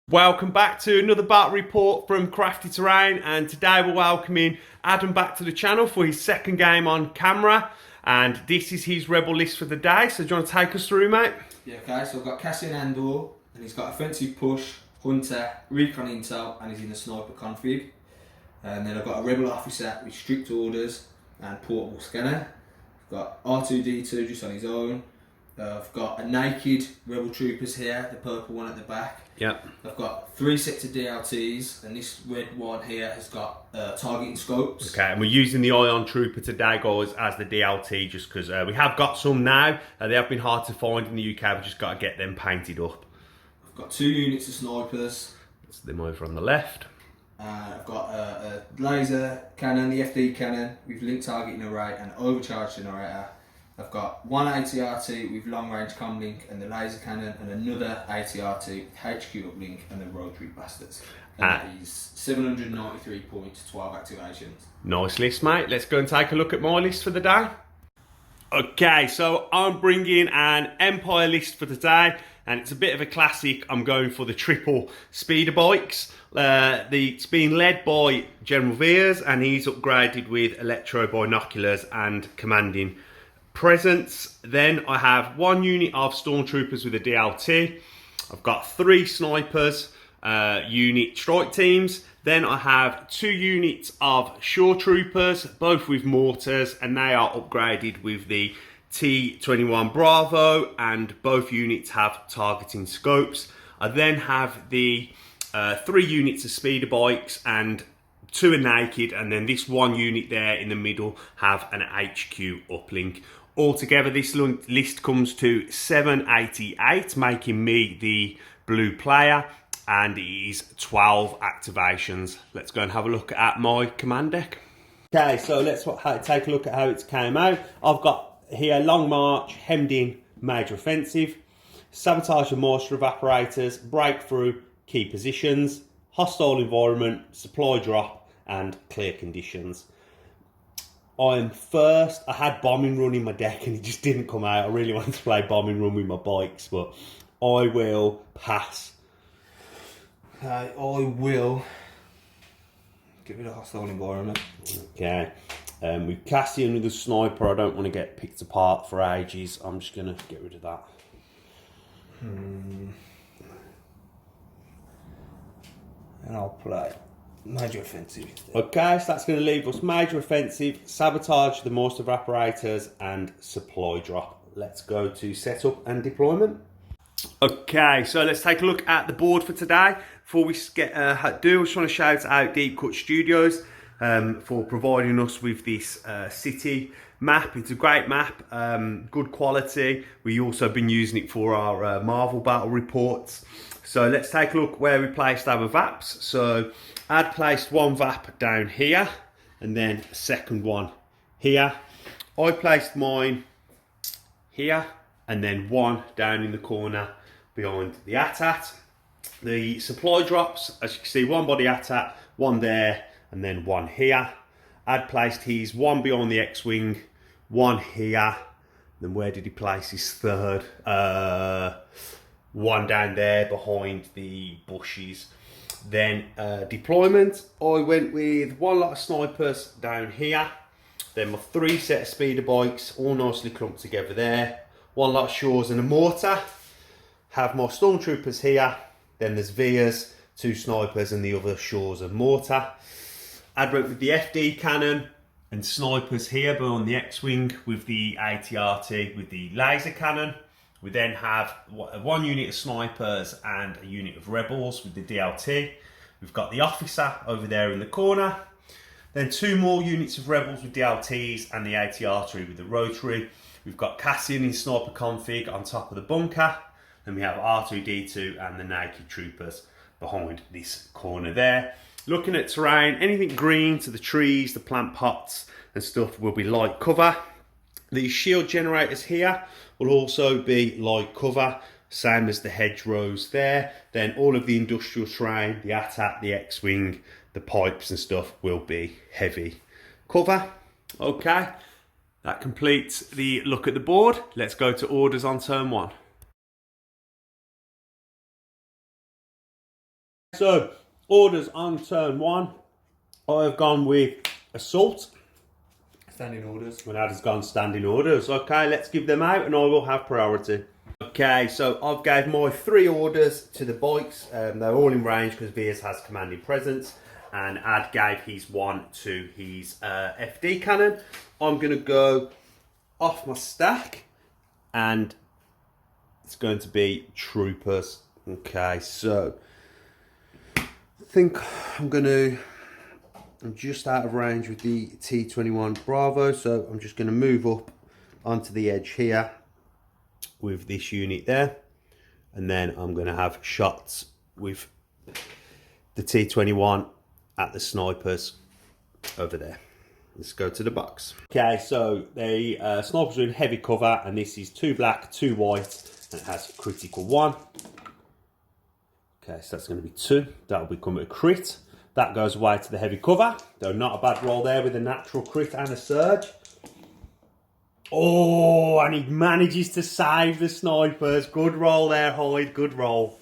Welcome back to another battle report from Crafty Terrain, and today we're welcoming Adam back to the channel for his second game on camera, and this is his rebel list for the day. So do you want to take us through, mate? Yeah, okay, so I've got Cassian Andor, and he's got offensive push, hunter, recon intel, and he's in the sniper config. And then I've got a rebel officer with strict orders and portable scanner. I've got R2D2 just on his own. I've got a naked rebel troopers here, the purple one at the back. Yep. I've got 3 sets of DLTs, and this red one here has got targeting scopes. Okay, and we're using the Ion Trooper today, guys, as the DLT, just because we have got some now. They have been hard to find in the UK. We've just got to get them painted up. I've got 2 units of snipers. That's them over on the left. I've got a laser cannon, the FD cannon with link targeting array and overcharge generator. I've got 1 ATRT with long range comlink and the laser cannon, and another ATRT with HQ uplink and the rotary bastards. And that is 793 points, 12 activations. Nice list, mate. Let's go and take a look at my list for the day. Okay, so I'm bringing an Empire list for today, and it's a bit of a classic. I'm going for the triple speeder bikes. It's being led by General Veers, and he's upgraded with electro binoculars and commanding presence. Then I have 1 unit of stormtroopers with a DLT. I've got 3 snipers, unit strike teams. Then I have 2 units of shore troopers, both with mortars, and they are upgraded with the T21 Bravo, and both units have targeting scopes. I then have the 3 units of speeder bikes, and 2 are naked, and then this 1 unit there in the middle have an HQ uplink. Altogether, this list comes to 788, making me the blue player, and it is 12 activations. Let's go and have a look at my command deck. Okay, so let's take a look at how it came out. I've got here Long March, Hemmed In, Major Offensive, Sabotage the Moisture Evaporators, Breakthrough, Key Positions, Hostile Environment, Supply Drop, and Clear Conditions. I'm first. I had Bombing Run in my deck and it just didn't come out. I really wanted to play Bombing Run with my bikes, but I will pass. Okay, I will get rid of Hostile Environment. Okay. With Cassian with the sniper, I don't want to get picked apart for ages. I'm just going to get rid of that. And I'll play Major Offensive. Okay, so that's going to leave us Major Offensive, Sabotage the Moisture Evaporators, and Supply Drop. Let's go to Setup and Deployment. Okay, so let's take a look at the board for today. Before we get I just want to shout out Deep Cut Studios for providing us with this city map. It's a great map, good quality. We've also been using it for our Marvel battle reports. So let's take a look where we placed our VAPs. So I'd placed 1 VAP down here, and then a second one here. I placed mine here, and then 1 down in the corner behind the AT-AT. The supply drops, as you can see, 1 by the AT-AT, 1 there, and then 1 here. I'd placed his 1 behind the X-Wing, 1 here. Then where did he place his third? 1 down there behind the bushes. Then deployment, I went with 1 lot of snipers down here. Then my 3 set of speeder bikes, all nicely clumped together there. 1 lot of shores and a mortar. Have my stormtroopers here. Then there's Veers, 2 snipers, and the other shores and mortar. I'd went with the FD cannon and snipers here behind the X-Wing with the ATRT with the laser cannon. We then have 1 unit of snipers and a unit of rebels with the DLT. We've got the officer over there in the corner. Then 2 more units of rebels with DLTs and the ATRT with the rotary. We've got Cassian in sniper config on top of the bunker. Then we have R2D2 and the naked troopers behind this corner there. Looking at terrain, anything green to the trees, the plant pots and stuff will be light cover. The shield generators here will also be light cover, same as the hedgerows there. Then all of the industrial terrain, the AT-AT, the X-Wing, the pipes and stuff will be heavy cover. Okay, that completes the look at the board. Let's go to orders on turn 1. So, orders on turn 1. I have gone with assault. Standing orders. Well, that has gone standing orders. Okay, let's give them out and I will have priority. Okay, so I've gave my 3 orders to the bikes. They're all in range because Veers has commanding presence. And Ad gave his 1 to his FD cannon. I'm going to go off my stack and it's going to be troopers. Okay, so I think I'm just out of range with the T21 Bravo, so I'm just going to move up onto the edge here with this unit there, and then I'm going to have shots with the T21 at the snipers over there. Let's go to the box. Okay, so the snipers are in heavy cover, and this is 2 black, 2 white, and it has critical 1. Okay, so that's going to be 2. That will become a crit. That goes away to the heavy cover. Though not a bad roll there with a natural crit and a surge. Oh, and he manages to save the snipers. Good roll there, Hyde. Good roll.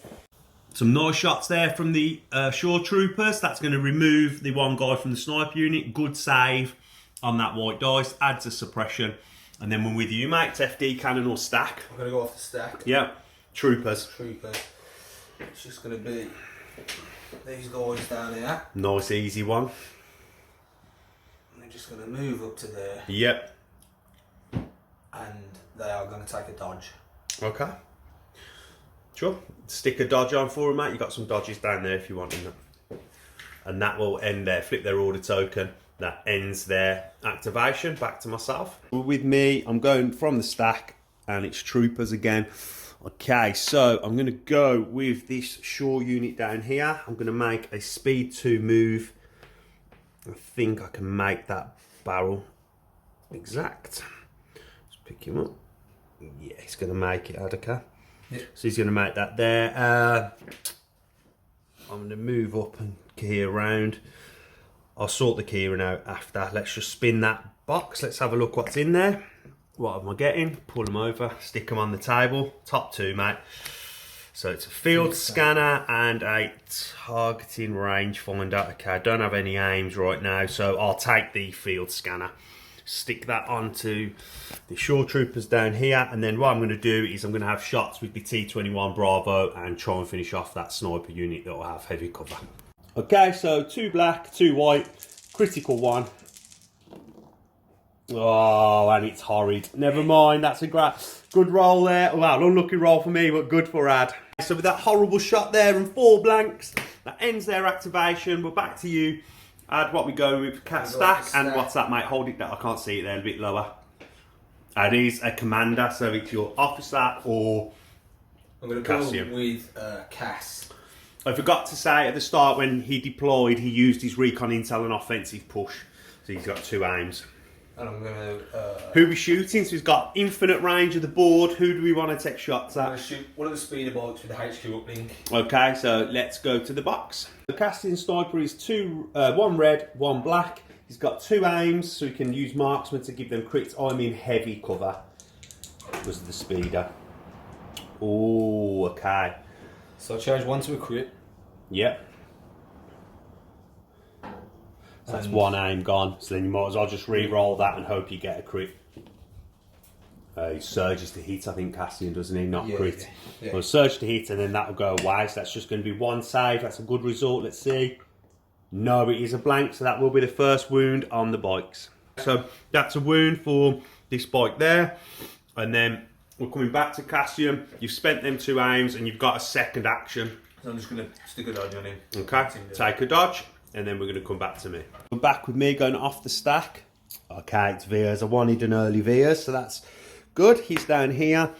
Some nice shots there from the shore troopers. That's going to remove the 1 guy from the sniper unit. Good save on that white dice. Adds a suppression. And then we're with you, mate. It's FD cannon or stack. I'm going to go off the stack. Yeah. Troopers. It's just going to be these guys down here. Nice, easy one. And they're just going to move up to there. Yep. And they are going to take a dodge. Okay. Sure. Stick a dodge on for them, mate. You've got some dodges down there if you want them. And that will end there. Flip their order token. That ends their activation. Back to myself. With me, I'm going from the stack and it's troopers again. Okay, so I'm going to go with this shore unit down here. I'm going to make a speed 2 move. I think I can make that barrel exact. Let's pick him up. Yeah, he's going to make it, Adaka. Yep. So he's going to make that there. I'm going to move up and key around. I'll sort the keying out after. Let's just spin that box. Let's have a look what's in there. What am I getting? Pull them over, stick them on the table. Top 2, mate. So it's a field scanner and a targeting rangefinder. Okay, I don't have any aims right now, so I'll take the field scanner. Stick that onto the shore troopers down here, and then what I'm going to do is I'm going to have shots with the T21 Bravo and try and finish off that sniper unit that will have heavy cover. Okay, so 2 black, 2 white, critical 1. Oh, and it's horrid. Never mind, that's a great, good roll there. Well, unlucky roll for me, but good for Ad. So with that horrible shot there and 4 blanks, that ends their activation. We're back to you. Ad, what we go with? Cat stack, and what's that, mate? Hold it down. I can't see it there, a bit lower. Ad is a commander, so it's your officer or I'm going to Cassian. go with Cass. I forgot to say at the start when he deployed, he used his recon intel and offensive push. So he's got 2 aims. And I'm going to... Who are we shooting? So he's got infinite range of the board. Who do we want to take shots I'm at? going to shoot one of the speeder bikes with the HQ uplink. Okay, so let's go to the box. The Cassian sniper is 1 red, 1 black. He's got 2 aims, so he can use marksman to give them crits. I'm in heavy cover because of the speeder. Oh, okay. So I change 1 to a crit. Yep. So that's 1 aim gone. So then you might as well just re-roll that and hope you get a crit. He surges to hit, I think, Cassian, doesn't he? Not crit. Yeah. Well, surge to hit and then that'll go away. So that's just going to be 1 save. That's a good result. Let's see. No, it is a blank. So that will be the first wound on the bikes. So that's a wound for this bike there. And then we're coming back to Cassian. You've spent them 2 aims and you've got a second action. So I'm just going to stick a dodge on him. Okay, take a dodge. And then we're going to come back to me. We're back with me going off the stack. Okay, it's Veers. I wanted an early Veers, so that's good. He's down here.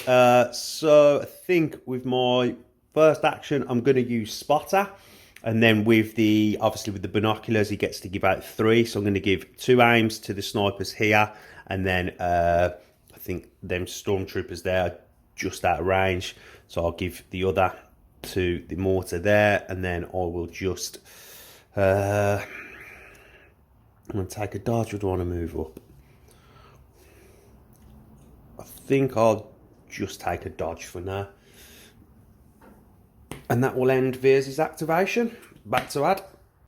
So I think with my first action, I'm going to use Spotter. And then with the, obviously with the binoculars, he gets to give out 3. So I'm going to give 2 aims to the snipers here. And then I think them stormtroopers there are just out of range. So I'll give the other to the mortar there. And then I will just... I'm going to take a dodge, or do I want to move up? I think I'll just take a dodge for now. And that will end Veers' activation. Back to add.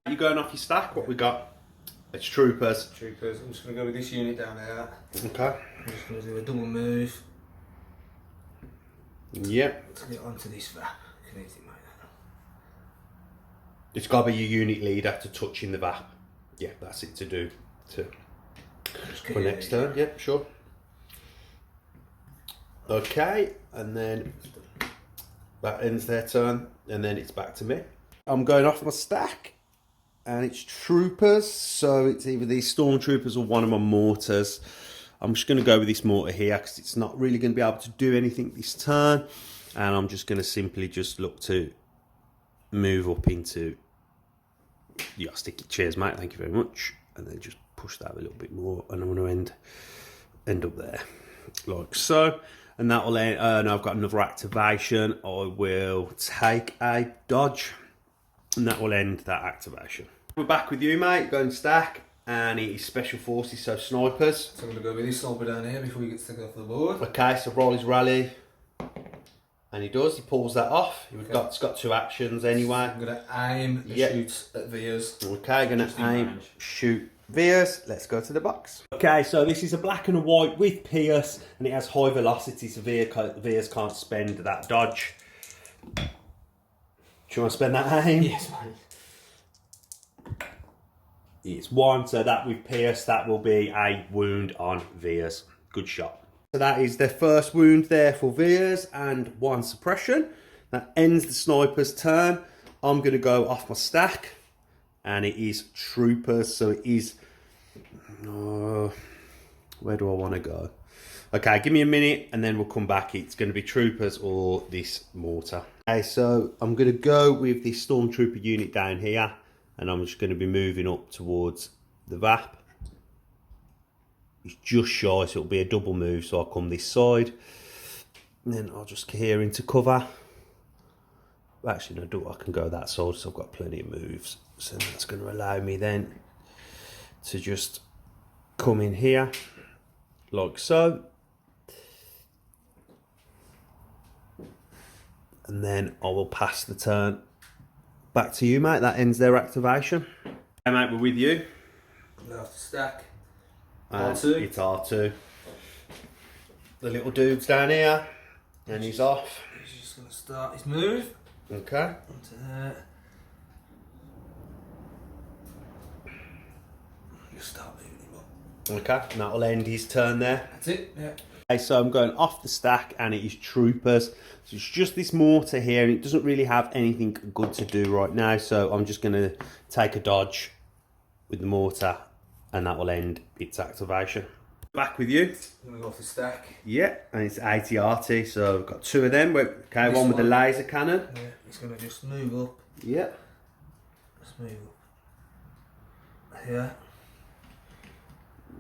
You going off your stack? What we got? It's troopers. Troopers. I'm just going to go with this unit down there. Okay. I'm just going to do a double move. Yep. Let's get onto this VAP. Can easily make that. It's got to be your unit leader to touch in the VAP. Yeah, that's it to do. For next turn. Yep, sure. Okay, and then that ends their turn, and then it's back to me. I'm going off my stack, and it's troopers, so it's either these stormtroopers or one of my mortars. I'm just going to go with this mortar here because it's not really going to be able to do anything this turn, and I'm just going to simply just look to move up into. Yeah, stick it. Cheers, mate. Thank you very much, and then just push that a little bit more, and I'm going to end up there, like so. And that will end. No, I've got another activation. I will take a dodge, and that will end that activation. We're back with you, mate. Going stack, and it is special forces, so snipers. So I'm going to go with this sniper down here before he gets taken off the board. Okay, so roll his rally, and he does. He pulls that off. It's got 2 actions anyway. I'm going to aim and shoot at Veers. Okay, going to aim, shoot Veers. Let's go to the box. Okay, so this is a black and a white with Pierce, and it has high velocity, so Veers can't spend that dodge. Do you want to spend that aim? Yes, mate. It's 1, so that with Pierce, that will be a wound on Veers. Good shot. So that is their first wound there for Veers, and 1 suppression. That ends the sniper's turn. I'm going to go off my stack, and it is troopers, so it is. Where do I want to go? Okay, give me a minute, and then we'll come back. It's going to be troopers or this mortar. Okay, so I'm going to go with the stormtrooper unit down here, and I'm just going to be moving up towards the VAP. It's just shy, so it'll be a double move, so I'll come this side, and then I'll just gear into cover. Actually, no, I can go that side, so I've got plenty of moves. So that's going to allow me then to just come in here, like so. And then I will pass the turn back to you, mate. That ends their activation. Okay, mate, we're with you. I'm off the stack. R2. It's R2. The little dude's down here, and he's off. He's just going to start his move. Okay. Onto there. Just start moving him up. Okay, and that will end his turn there. That's it, yeah. Okay, so I'm going off the stack, and it is troopers. So it's just this mortar here, and it doesn't really have anything good to do right now. So I'm just going to take a dodge with the mortar, and that will end its activation. Back with you. I'm going to go off the stack. Yeah, and it's AT-RT, so I've got 2 of them. Okay, one with the laser cannon. Yeah, he's going to just move up. Yeah. Just move up. Here.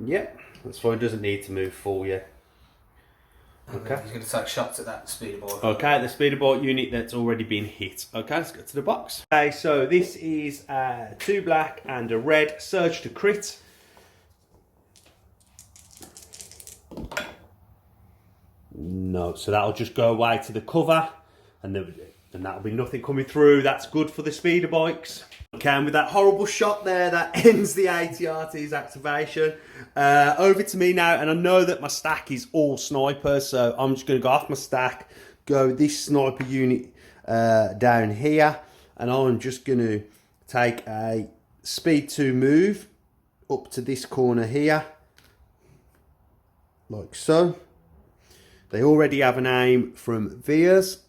Yeah, that's fine. Doesn't need to move full yet. Okay. He's going to take shots at that speeder board. Okay, the speeder board unit that's already been hit. Okay, let's go to the box. Okay, so this is 2 black and a red. Surge to crit. No, so that'll just go away to the cover, and that'll be nothing coming through. That's good for the speeder bikes. Okay, and with that horrible shot there, that ends the AT-RT's activation. Over to me now, and I know that my stack is all snipers, so I'm just going to go off my stack, go this sniper unit down here, and I'm just going to take a speed 2 move up to this corner here, like so. They already have an aim from Veers,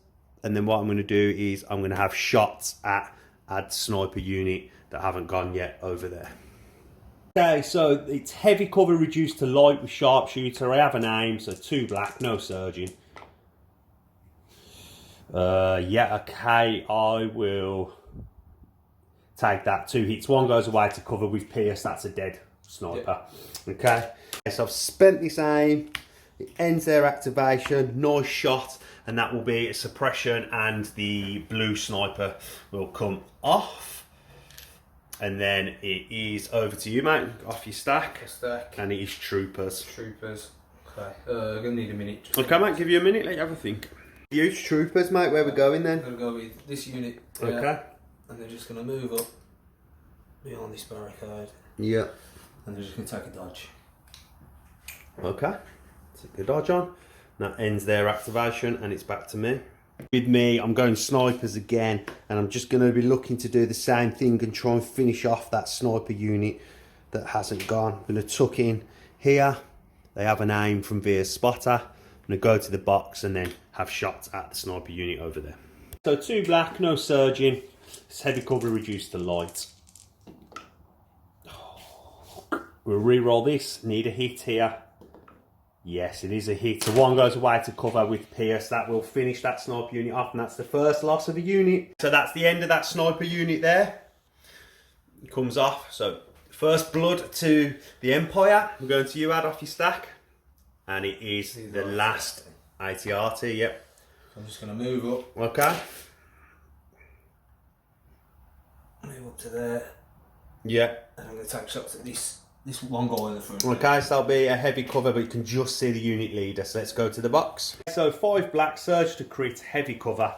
and then what I'm going to do is I'm going to have shots at sniper unit that haven't gone yet over there. Okay, so it's heavy cover reduced to light with sharpshooter. I have an aim, so 2 black, no surging. Yeah, okay, I will take that. 2 hits. 1 goes away to cover with Pierce. That's a dead sniper. Yeah. Okay, so I've spent this aim. It ends their activation. Nice shot, and that will be a suppression, and the blue sniper will come off. And then it is over to you, mate. Off your stack. And it is troopers. Troopers. Okay. I'm going to need a minute. Okay, mate, give you a minute. Let you have a think. Use troopers, mate. Where we going then? I'm going to go with this unit. Okay. And they're just going to move up beyond this barricade. Yeah. And they're just going to take a dodge. Okay. Take a dodge on. That ends their activation and it's back to me. With me, I'm going snipers again, and I'm just going to be looking to do the same thing and try and finish off that sniper unit that hasn't gone. I'm going to tuck in here. They have an aim from Veers spotter. I'm going to go to the box and then have shots at the sniper unit over there. So 2 black, no surging. It's heavy cover reduced to light. We'll re-roll this. Need a hit here. Yes, it is a hit. So 1 goes away to cover with Pierce. That will finish that sniper unit off, and that's the first loss of a unit. So that's the end of that sniper unit there. It comes off. So first blood to the Empire. We're going to you add off your stack. And it is the last ATRT, yep. So I'm just going to move up. Okay. Move up to there. Yeah. And I'm going to take shots at this one guy in the front. Okay, so that'll be a heavy cover, but you can just see the unit leader. So let's go to the box. So 5 black, surge to crit, heavy cover.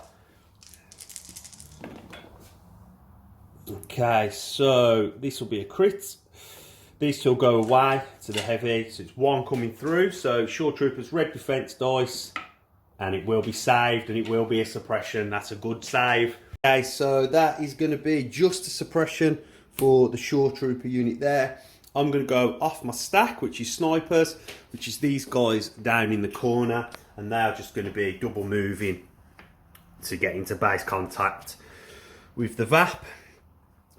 Okay, so this will be a crit. These 2 will go away to the heavy. So it's 1 coming through. So short troopers, red defense dice, and it will be saved, and it will be a suppression. That's a good save. Okay, so that is going to be just a suppression for the short trooper unit there. I'm going to go off my stack, which is snipers, which is these guys down in the corner, and they're just going to be double moving to get into base contact with the VAP.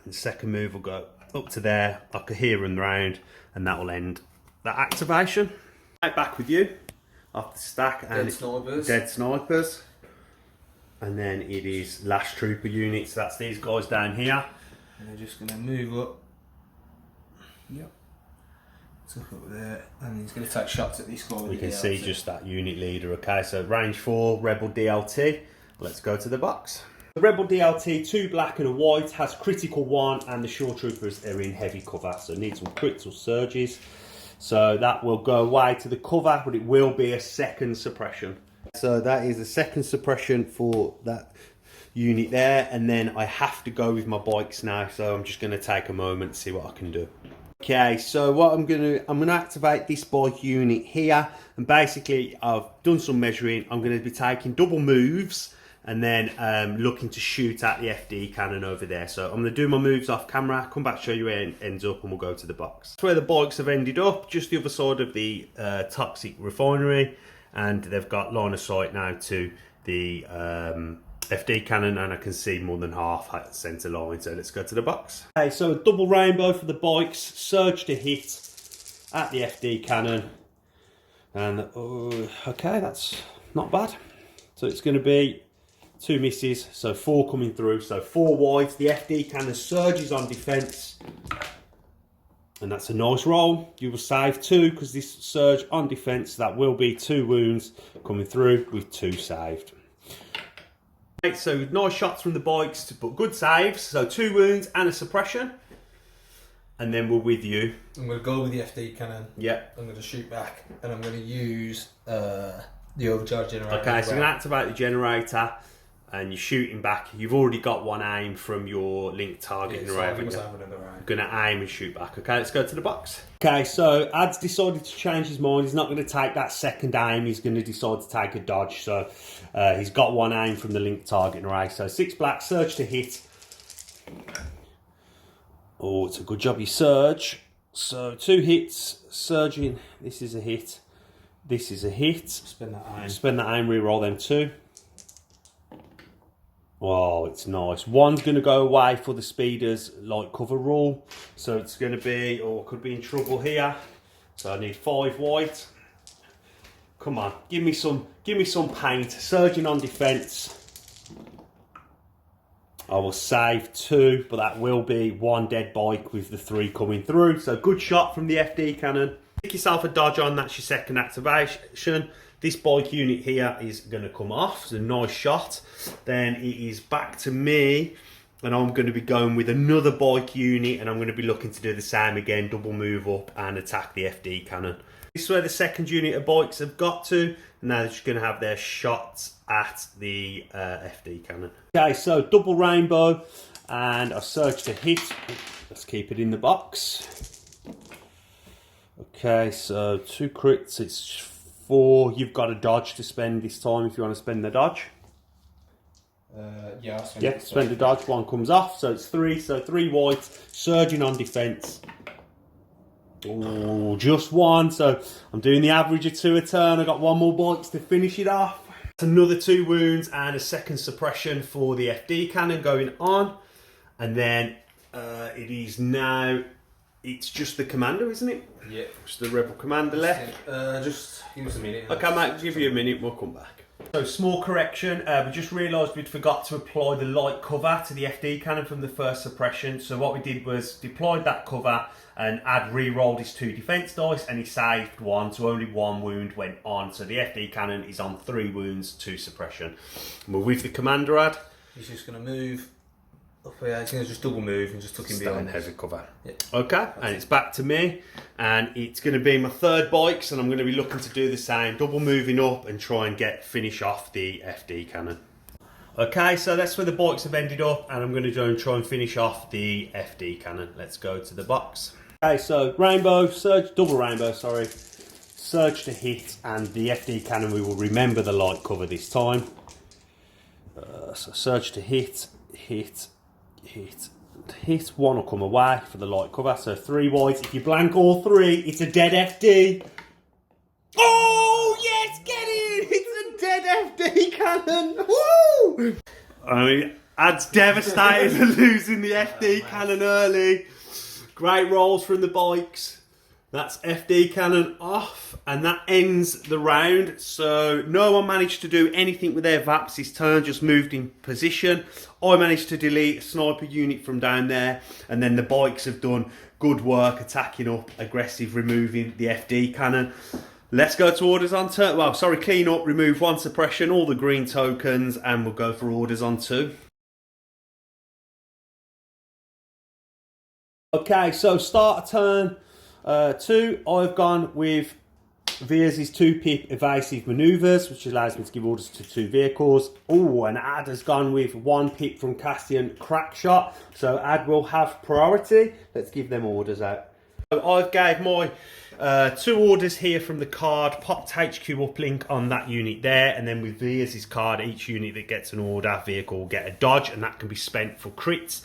And the second move will go up to there, like a here and round, and that will end that activation. Right back with you off the stack, and dead snipers. And then it is last trooper units. So that's these guys down here. And they're just going to move up. Yep. So up there, and he's going to take shots at this guy. You can see just that unit leader. Okay, so range 4, Rebel DLT. Let's go to the box. The Rebel DLT, 2 black and a white, has critical 1, and the short troopers are in heavy cover, so need some crits or surges. So that will go away to the cover, but it will be a second suppression. So that is a second suppression for that unit there, and then I have to go with my bikes now, so I'm just going to take a moment and see what I can do. Okay, so what I'm going to activate this bike unit here, and basically I've done some measuring. I'm going to be taking double moves and then looking to shoot at the FD cannon over there. So I'm going to do my moves off camera, come back, show you where it ends up, and we'll go to the box. That's where the bikes have ended up, just the other side of the toxic refinery, and they've got line of sight now to the FD cannon, and I can see more than half at the centre line. So let's go to the box. Okay, so a double rainbow for the bikes, surge to hit at the FD cannon, and okay, that's not bad. So it's going to be 2 misses, so 4 coming through, so 4 white. The FD cannon surges on defence, and that's a nice roll. You will save 2 because this surge on defence, that will be 2 wounds coming through with 2 saved. Right, so nice shots from the bikes, but good saves. So 2 wounds and a suppression. And then we're with you. I'm going to go with the FD cannon. Yep. I'm going to shoot back, and I'm going to use the overcharge generator. Okay, so I'm going to activate the generator, and you're shooting back. You've already got 1 aim from your link target. So I'm going to aim and shoot back. Okay, let's go to the box. Okay, so Ad's decided to change his mind. He's not going to take that second aim. He's going to decide to take a dodge. So he's got 1 aim from the link target array. So 6 black, surge to hit. Oh, it's a good job you surge. So 2 hits, surging. This is a hit. This is a hit. Spend that aim. Spend that aim, re-roll them 2. Oh, it's nice. 1's going to go away for the speeders light cover rule. So it's going to be, or could be in trouble here. So I need 5 white. Come on, give me some paint. Surging on defence. I will save 2, but that will be 1 dead bike with the 3 coming through. So good shot from the FD cannon. Pick yourself a dodge on, that's your second activation. This bike unit here is going to come off. It's a nice shot. Then it is back to me, and I'm going to be going with another bike unit, and I'm going to be looking to do the same again, double move up and attack the FD cannon. This is where the second unit of bikes have got to. Now they're just going to have their shots at the FD cannon. Okay, so double rainbow, and I surge to hit. Let's keep it in the box. Okay, so 2 crits, it's 4. You've got a dodge to spend this time if you want to spend the dodge. Yeah, spend the dodge. 1 comes off, so it's 3. So 3 white, surging on defense. Oh, just 1. So I'm doing the average of 2 a turn. I got 1 more bikes to finish it off. Another 2 wounds and a second suppression for the FD cannon going on, and then it is now. It's just the commander, isn't it? Yeah. Just the rebel commander left. Just give us a minute. Okay, mate, give you a minute, we'll come back. So, small correction, we just realised we'd forgot to apply the light cover to the FD cannon from the first suppression. So what we did was deployed that cover, and Ad re-rolled his 2 defence dice and he saved 1, so only 1 wound went on. So the FD cannon is on 3 wounds, 2 suppression. And we're with the commander, Ad. He's just going to move up here. He's going to just double move and just tuck him behind. Heavy cover. Yeah. Okay, and it's back to me, and it's going to be my 3rd bikes, and I'm going to be looking to do the same, double moving up and try and finish off the FD cannon. Okay, so that's where the bikes have ended up, and I'm going to go and try and finish off the FD cannon. Let's go to the box. Okay, so rainbow, surge, double rainbow, sorry. Surge to hit, and the FD cannon, we will remember the light cover this time. So surge to hit, hit, 1 will come away for the light cover, so 3 whites. If you blank all 3, it's a dead FD. Oh yes, get in! It's a dead FD cannon. Woo! I mean, Ad's devastated at losing the FD cannon early. Great rolls from the bikes. That's FD cannon off, and that ends the round. So no one managed to do anything with their VAPs this turn, just moved in position. I managed to delete a sniper unit from down there, and then the bikes have done good work attacking up, aggressive, removing the FD cannon. Let's go to orders on turn. Well, sorry, clean up, remove 1 suppression, all the green tokens, and we'll go for orders on 2. Okay, so start a turn 2. I've gone with Veers' 2-pip evasive manoeuvres, which allows me to give orders to 2 vehicles. Oh, and Ad has gone with 1 pip from Cassian crack shot, so Ad will have priority. Let's give them orders out. So I've gave my 2 orders here from the card, popped HQ uplink on that unit there, and then with Veers' card, each unit that gets an order vehicle will get a dodge, and that can be spent for crits.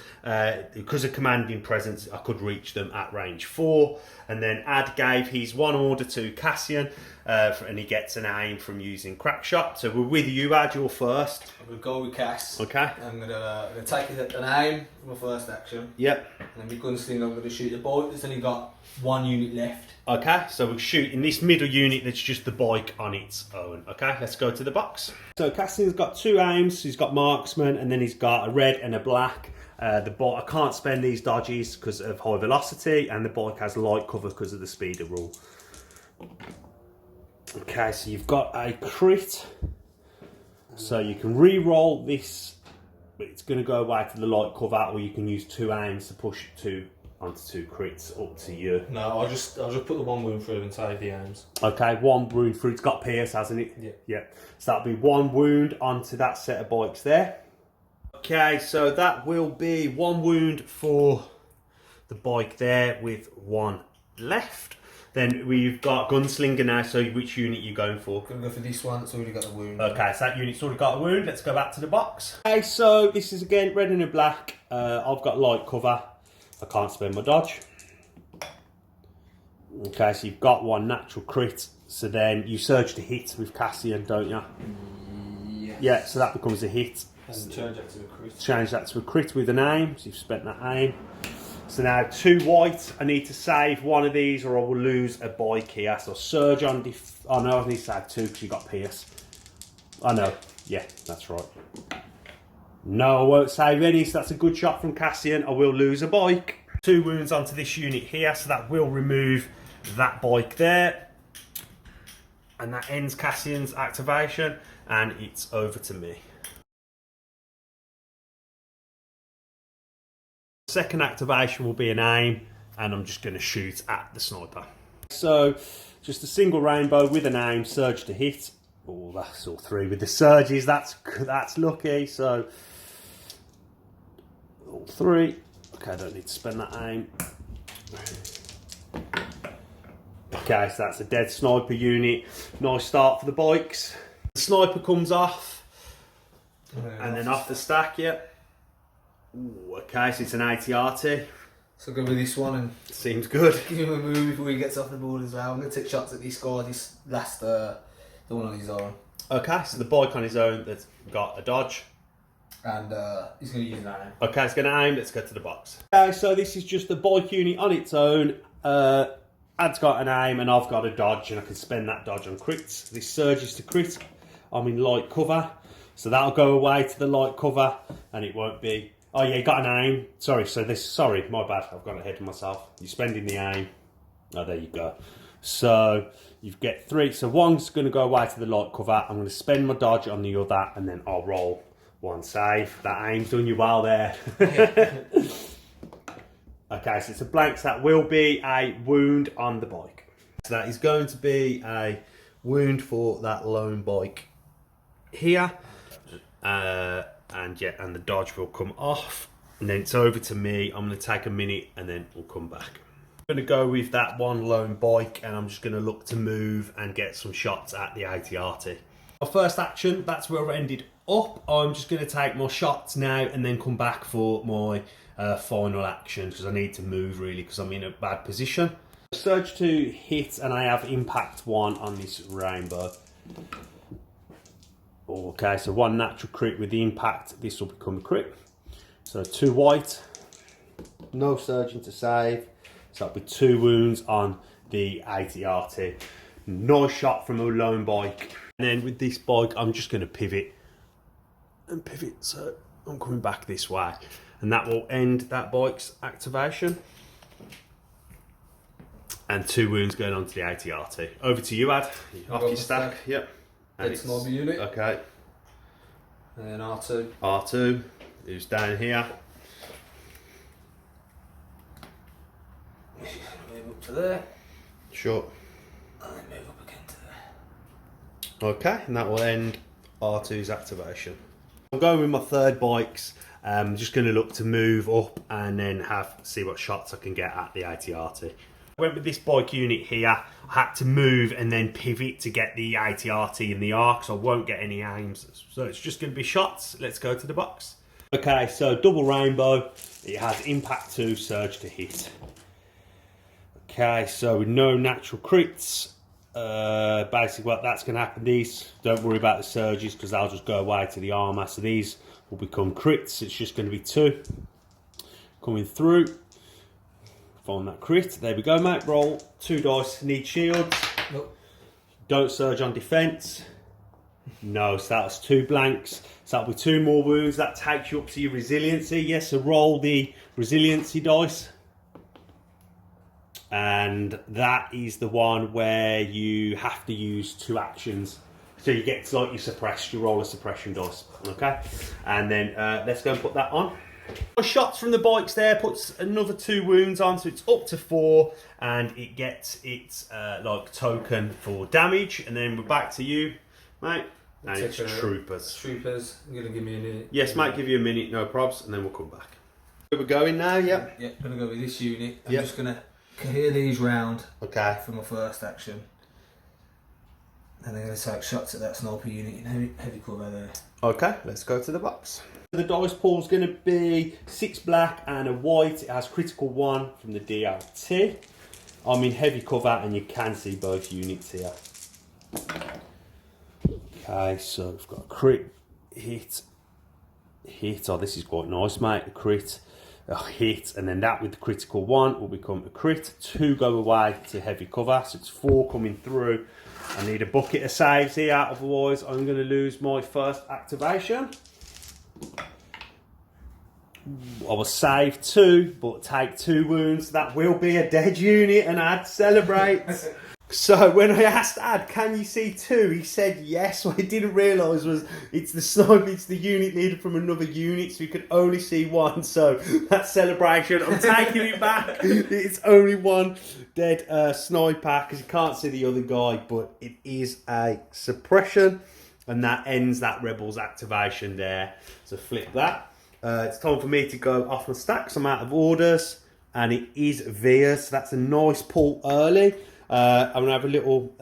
Because of commanding presence, I could reach them at range 4. And then Ad gave his 1 order to Cassian, and he gets an aim from using crack shot. So we're with you, Ad, you're first. I'm going to go with Cass. Okay. I'm going to take an aim for my first action. Yep. And then my gunslinger, I'm going to shoot the bike. There's only got 1 unit left. Okay, so we'll shoot in this middle unit that's just the bike on its own. Okay, let's go to the box. So Cassian's got 2 aims. He's got marksman, and then he's got a red and a black. The bike, I can't spend these dodges because of high velocity, and the bike has light cover because of the speeder rule. Okay, so you've got a crit. So you can re-roll this, but it's going to go away to the light cover, or you can use 2 aims to push 2 onto 2 crits, up to you. No, I'll just put the 1 wound through and save the aims. Okay, 1 wound through. It's got pierce, hasn't it? Yeah. Yeah. So that'll be 1 wound onto that set of bikes there. Okay, so that will be 1 wound for the bike there with 1 left. Then we've got gunslinger now, so which unit are you going for? Gonna go for this one, it's already got the wound. Okay, so that unit's already got a wound. Let's go back to the box. Okay, so this is again red and a black. I've got light cover. I can't spend my dodge. Okay, so you've got 1 natural crit. So then you surge to hit with Cassian, don't you? Yes. Yeah, so that becomes a hit. And change that to a crit. Change that to a crit with an aim. So you've spent that aim. So now 2 white. I need to save 1 of these, or I will lose a bike here. So surge on oh no, I need to save 2 because you got pierce. Oh no, yeah, that's right. No, I won't save any. So that's a good shot from Cassian. I will lose a bike. 2 wounds onto this unit here, so that will remove that bike there. And that ends Cassian's activation, and it's over to me. Second activation will be an aim, and I'm just going to shoot at the sniper. So just a single rainbow with a name, surge to hit. Oh, that's all 3 with the surges. That's lucky. So all 3. Okay, I don't need to spend that aim. Okay, so that's a dead sniper unit. Nice start for the bikes. The sniper comes off, and then off the stack. Yep. Ooh, okay, so it's an ATRT. So go with this one and seems good. give him a move before he gets off the board as well. I'm going to take shots at this guy, this last the one on his own. Okay, so the bike on his own that's got a dodge. And he's going to use that aim. Okay, it's going to aim. Let's go to the box. Okay, so this is just a bike unit on its own. Ad's got an aim and I've got a dodge, and I can spend that dodge on crits. This surges to crit. I'm in light cover, so that'll go away to the light cover, and it won't be. Oh yeah, you got an aim. Sorry, my bad. I've gone ahead of myself. You're spending the aim. Oh, there you go. So you get 3. So one's going to go away to the light cover. I'm going to spend my dodge on the other, and then I'll roll 1 save. That aim's done you well there. Okay, so it's a blank. So that will be a wound on the bike. So that is going to be a wound for that lone bike here. And the dodge will come off, and then it's over to me. I'm going to take a minute and then we'll come back. I'm going to go with that one lone bike, and I'm just going to look to move and get some shots at the ATRT. My first action, that's where I ended up. I'm just going to take my shots now and then come back for my final action, because I need to move really because I'm in a bad position. Surge to hit, and I have impact 1 on this rainbow. Okay, so 1 natural crit with the impact. This will become a crit. So 2 white, no surging to save. So that'll be 2 wounds on the ATRT. Nice shot from a lone bike. And then with this bike, I'm just going to pivot and pivot. So I'm coming back this way, and that will end that bike's activation. And 2 wounds going on to the ATRT. Over to you, Ad. Off your stack. Yep. It's mobile unit. Okay. And then R2. R2, who's down here. Move up to there. Sure. And then move up again to there. Okay, and that will end R2's activation. I'm going with my 3rd bikes. I'm just going to look to move up and then see what shots I can get at the ATRT. I went with this bike unit here. I had to move and then pivot to get the ATRT in the arc, so I won't get any aims. So it's just going to be shots. Let's go to the box. Okay, so double rainbow. It has impact 2, surge to hit. Okay, so with no natural crits. Basically what that's going to happen, these, don't worry about the surges because they'll just go away to the armour. So these will become crits. It's just going to be 2 coming through. Find that crit. There we go, mate. Roll 2 dice. Need shields. Nope. Don't surge on defence. No, so that's 2 blanks. So that'll be 2 more wounds. That takes you up to your resiliency. Yes, so roll the resiliency dice. And that is the one where you have to use 2 actions. So you get like you roll a suppression dice. Okay? And then let's go and put that on. Shots from the bikes there puts another 2 wounds on, so it's up to 4, and it gets its like token for damage. And then we're back to you, mate. And it's troopers. Troopers, you're gonna give me a minute. Yes, mate, give you a minute, no probs, and then we'll come back. We're going now, yeah? Yeah, gonna go with this unit. I'm just gonna clear these round. Okay. For my first action. And I'm gonna take shots at that sniper unit in heavy cover there. Okay, let's go to the box. The dice pool is going to be 6 black and a white. It has critical 1 from the DLT. I'm in heavy cover and you can see both units here. Okay, so we've got a crit, hit. Oh, this is quite nice, mate. A crit, a hit, and then that with the critical 1 will become a crit. 2 go away to heavy cover, so it's 4 coming through. I need a bucket of saves here, otherwise I'm going to lose my first activation. I will save 2, but take 2 wounds. That will be a dead unit, and I'd celebrate. So when I asked Ad, can you see two? He said yes. What I didn't realise was it's the sniper, it's the unit leader from another unit, so you could only see one. So that's celebration. I'm taking it back. It's only one dead sniper because you can't see the other guy, but it is a suppression, and that ends that rebel's activation there. So flip that. It's time for me to go off my stack. So I'm out of orders, and it is Veers. So that's a nice pull early. I'm going to have a little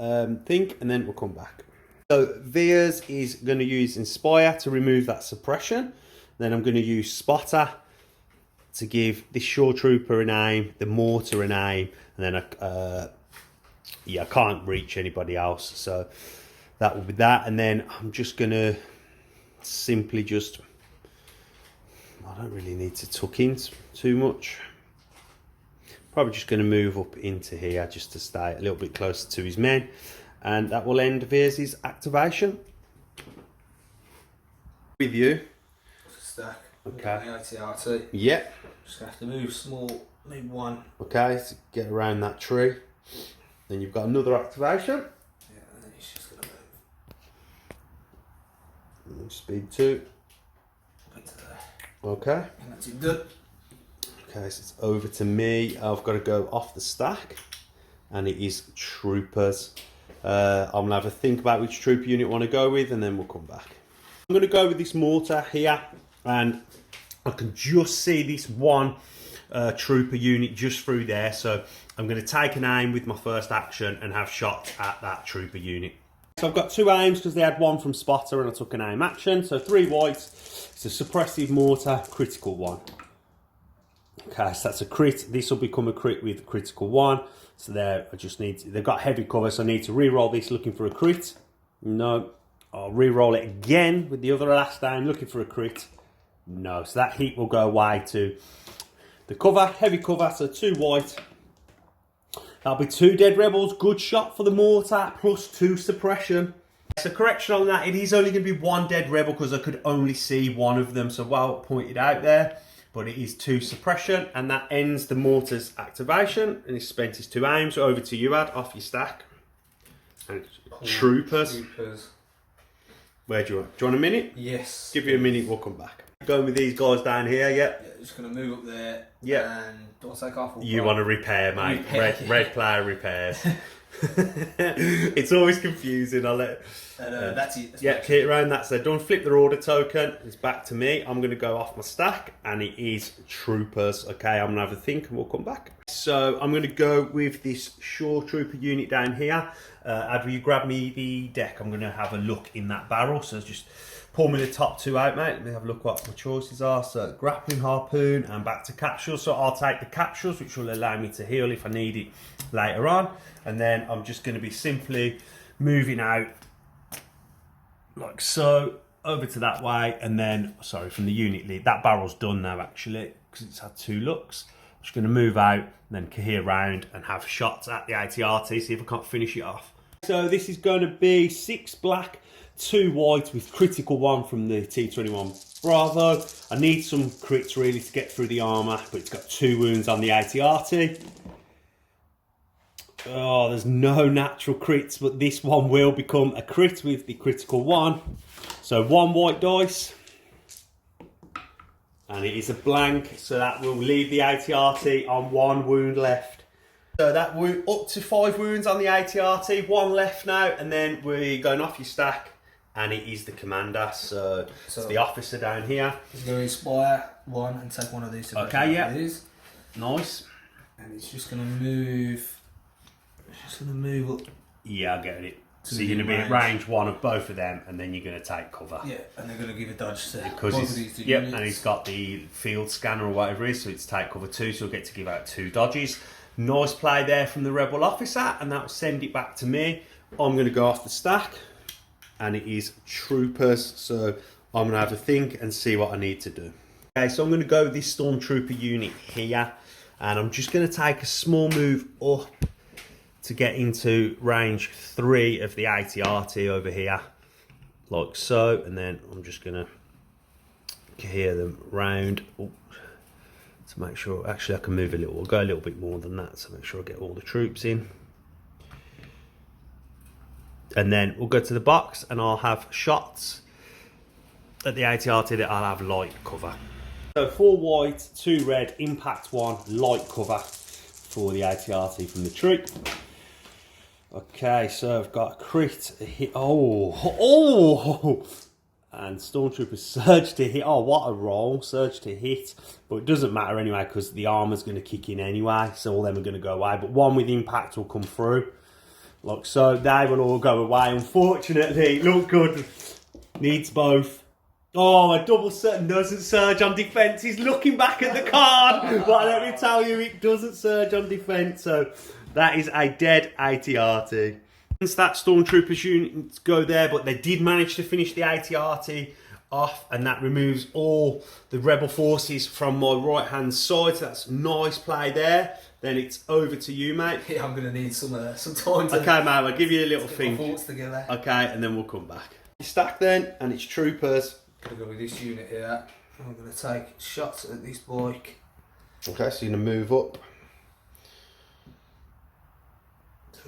think and then we'll come back. So Veers is going to use Inspire to remove that suppression. Then I'm going to use Spotter to give this Shore Trooper an aim, the Mortar an aim, and then I can't reach anybody else. So that will be that. And then I'm just going to simply just, I don't really need to tuck in too much. Probably just going to move up into here just to stay a little bit closer to his men, and that will end Veers' activation. With you. Stack. Okay. ATRT. Yeah. Just have to move small, move one. Okay, so get around that tree. Then you've got another activation. Yeah, and then he's just going to move. Speed 2. Up into there. Okay. And that's it done. Okay, so it's over to me. I've got to go off the stack, and it is Troopers. I'm going to have a think about which trooper unit I want to go with, and then we'll come back. I'm going to go with this mortar here, and I can just see this one trooper unit just through there. So I'm going to take an aim with my first action and have shots at that trooper unit. So I've got two aims because they had one from Spotter and I took an aim action. So 3 whites. It's a suppressive mortar, critical 1. Okay, so that's a crit. This will become a crit with critical 1. So there, I just need to, they've got heavy cover, so I need to re-roll this looking for a crit. No, I'll re-roll it again with the other last aim looking for a crit. No, so that heat will go away to the cover, heavy cover, so 2 white. That'll be 2 dead rebels, good shot for the mortar, plus 2 suppression. So correction on that, it is only going to be 1 dead rebel because I could only see one of them, so well pointed out there. But it is 2 suppression, and that ends the mortar's activation, and he's spent his 2 aims. So over to you, Ad, off your stack. And Troopers. Where do you want? Do you want a minute? Yes. Give you a minute, we'll come back. Going with these guys down here, yeah? Yeah, just going to move up there. Yeah. And don't take off. You want to repair, mate. Repair. Red player repairs. It's always confusing. I'll let. That's it. Yeah, hit around. That's it. Don't flip their order token. It's back to me. I'm going to go off my stack, and it is Troopers. Okay, I'm going to have a think, and we'll come back. So I'm going to go with this Shore Trooper unit down here. Ad, will you grab me the deck? I'm going to have a look in that barrel. So just pull me the top 2 out, mate. Let me have a look what my choices are. So grappling harpoon and back to capsules. So I'll take the capsules, which will allow me to heal if I need it later on. And then I'm just going to be simply moving out like so, over to that way, and then, sorry, from the unit lead, that barrel's done now actually, because it's had 2 looks. I'm just going to move out, and then cohere round and have shots at the ATRT, see if I can't finish it off. So this is going to be 6 black, 2 white with critical 1 from the T21 Bravo. I need some crits really to get through the armour, but it's got 2 wounds on the ATRT. Oh, there's no natural crits, but this one will become a crit with the critical 1. So 1 white dice. And it is a blank, so that will leave the ATRT on 1 wound left. So that up to 5 wounds on the ATRT, 1 left now, and then we're going off your stack, and it is the commander, so it's the officer down here. He's going to inspire 1 and take one of these. Okay, yeah. Nice. And he's just going to move. Just going to move up. Yeah, I get it. So you're going to be at range 1 of both of them, and then you're going to take cover. Yeah, and they're going to give a dodge to because both of these 2 yep, units. And he's got the field scanner or whatever it is, so it's take cover 2, so he'll get to give out 2 dodges. Nice play there from the rebel officer, and that will send it back to me. I'm going to go off the stack, and it is Troopers, so I'm going to have to think and see what I need to do. Okay, so I'm going to go with this Stormtrooper unit here, and I'm just going to take a small move up to get into range 3 of the ATRT over here, like so, and then I'm just going to cohere them round to make sure, actually I can move a little, I'll go a little bit more than that, so make sure I get all the troops in. And then we'll go to the box and I'll have shots at the ATRT that I'll have light cover. So 4 white, 2 red, impact 1, light cover for the ATRT from the tree. Okay, so I've got a crit, a hit, and Stormtrooper surge to hit. Oh, what a roll, surge to hit. But it doesn't matter anyway because the armor's going to kick in anyway, so all them are going to go away. But one with impact will come through. Like so, they will all go away. Unfortunately, look good. Needs both. Oh, a double surge doesn't surge on defense. He's looking back at the card. But let me tell you, it doesn't surge on defense. So that is a dead ATRT. Since that Stormtroopers unit go there, but they did manage to finish the ATRT off, and that removes all the rebel forces from my right hand side. So that's nice play there. Then it's over to you, mate. Yeah, I'm gonna need some time to. Okay, mate. I'll give you a little get think. my thoughts together. Okay, and then we'll come back. Stack then, and it's troopers. I'm gonna go with this unit here. I'm gonna take shots at this bike. Okay, so you're gonna move up.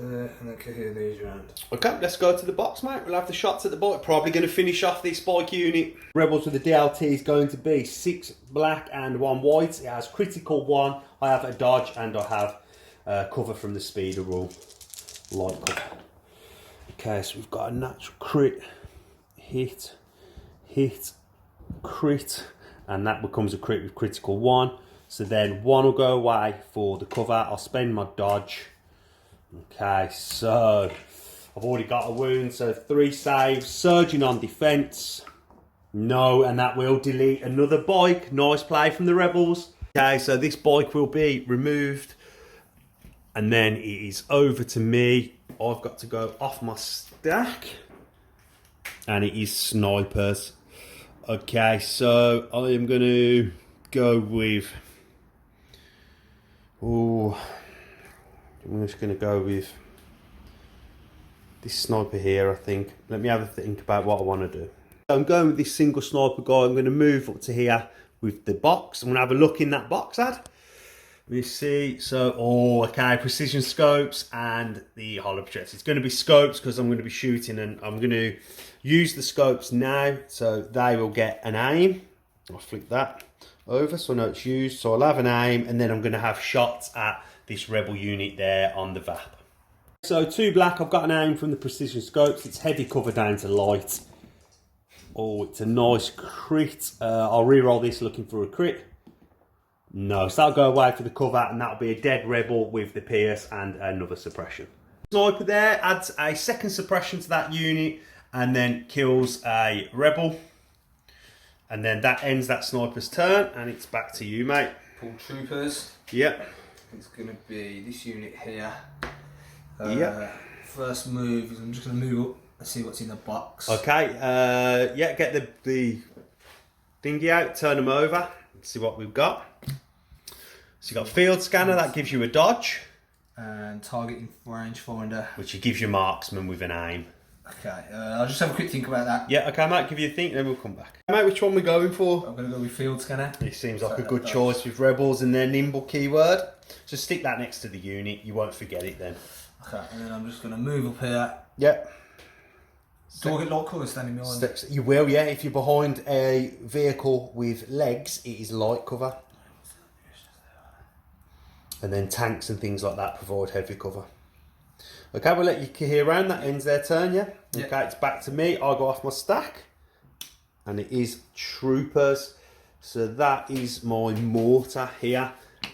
And then cohere these around. Okay, let's go to the box, mate. We'll have the shots at the bike. Probably going to finish off this bike unit. Rebels with the DLT is going to be 6 black and 1 white. It has critical 1. I have a dodge and I have cover from the speeder rule. Light cover. Okay, so we've got a natural crit, hit, crit, and that becomes a crit with critical 1. So then 1 will go away for the cover. I'll spend my dodge. Okay, so I've already got a wound, so 3 saves, surging on defense. No, and that will delete another bike. Nice play from the rebels. Okay, so this bike will be removed, and then it is over to me. I've got to go off my stack, and it is snipers. Okay, so I am going to go with... I'm just going to go with this sniper here, I think. Let me have a think about what I want to do. So I'm going with this single sniper guy. I'm going to move up to here with the box. I'm going to have a look in that box ad. Let me see. So, okay, precision scopes and the hollow projector. It's going to be scopes because I'm going to be shooting, and I'm going to use the scopes now. So they will get an aim. I'll flick that over so I know it's used. So I'll have an aim, and then I'm going to have shots at this rebel unit there on the VAP. So 2 black, I've got an aim from the precision scopes. It's heavy cover down to light. Oh, it's a nice crit. I'll re-roll this looking for a crit. No, so that'll go away for the cover, and that'll be a dead rebel with the pierce and another suppression. Sniper there adds a 2nd suppression to that unit and then kills a rebel. And then that ends that sniper's turn, and it's back to you, mate. Pull troopers. Yep. It's going to be this unit here. Yep. First move is I'm just going to move up and see what's in the box. Okay, yeah, get the dinghy out, turn them over, see what we've got. So you've got field scanner, that gives you a dodge. And targeting rangefinder. Which gives you marksman with an aim. Okay, I'll just have a quick think about that. Yeah, okay, mate, give you a think, then we'll come back. Mate, which one are we going for? I'm going to go with field scanner. It seems like a good choice with rebels and their nimble keyword. Just stick that next to the unit, you won't forget it then. Okay, and then I'm just going to move up here. Yep. Do I get light colour standing behind? Steps. You will, yeah. If you're behind a vehicle with legs, it is light cover. And then tanks and things like that provide heavy cover. Okay, we'll let you hear around. That ends their turn, yeah? Yep. Okay, it's back to me. I'll go off my stack. And it is troopers. So that is my mortar here.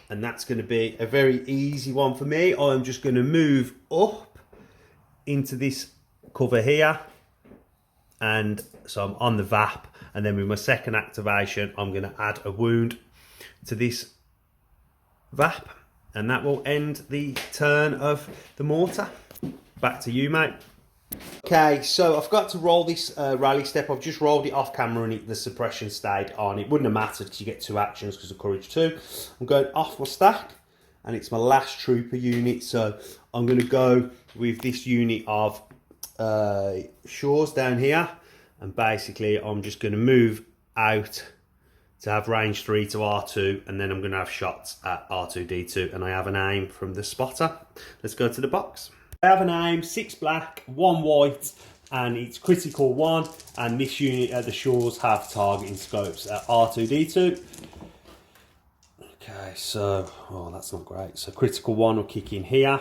And that's going to be a very easy one for me. I'm just going to move up into this cover here. And so I'm on the VAP. And then with my 2nd activation, I'm going to add a wound to this VAP. And that will end the turn of the mortar. Back to you, mate. Okay, so I've got to roll this rally step. I've just rolled it off camera and the suppression stayed on. It wouldn't have mattered because you get 2 actions because of courage 2. I'm going off my stack and it's my last trooper unit. So I'm going to go with this unit of Shores down here. And basically I'm just going to move out to have range 3 to R2, and then I'm going to have shots at R2-D2, and I have an aim from the spotter. Let's go to the box. They have a name, 6 black, 1 white, and it's critical 1. And this unit at the shores have targeting scopes at R2D2. Okay, so, oh, that's not great. So critical 1 will kick in here.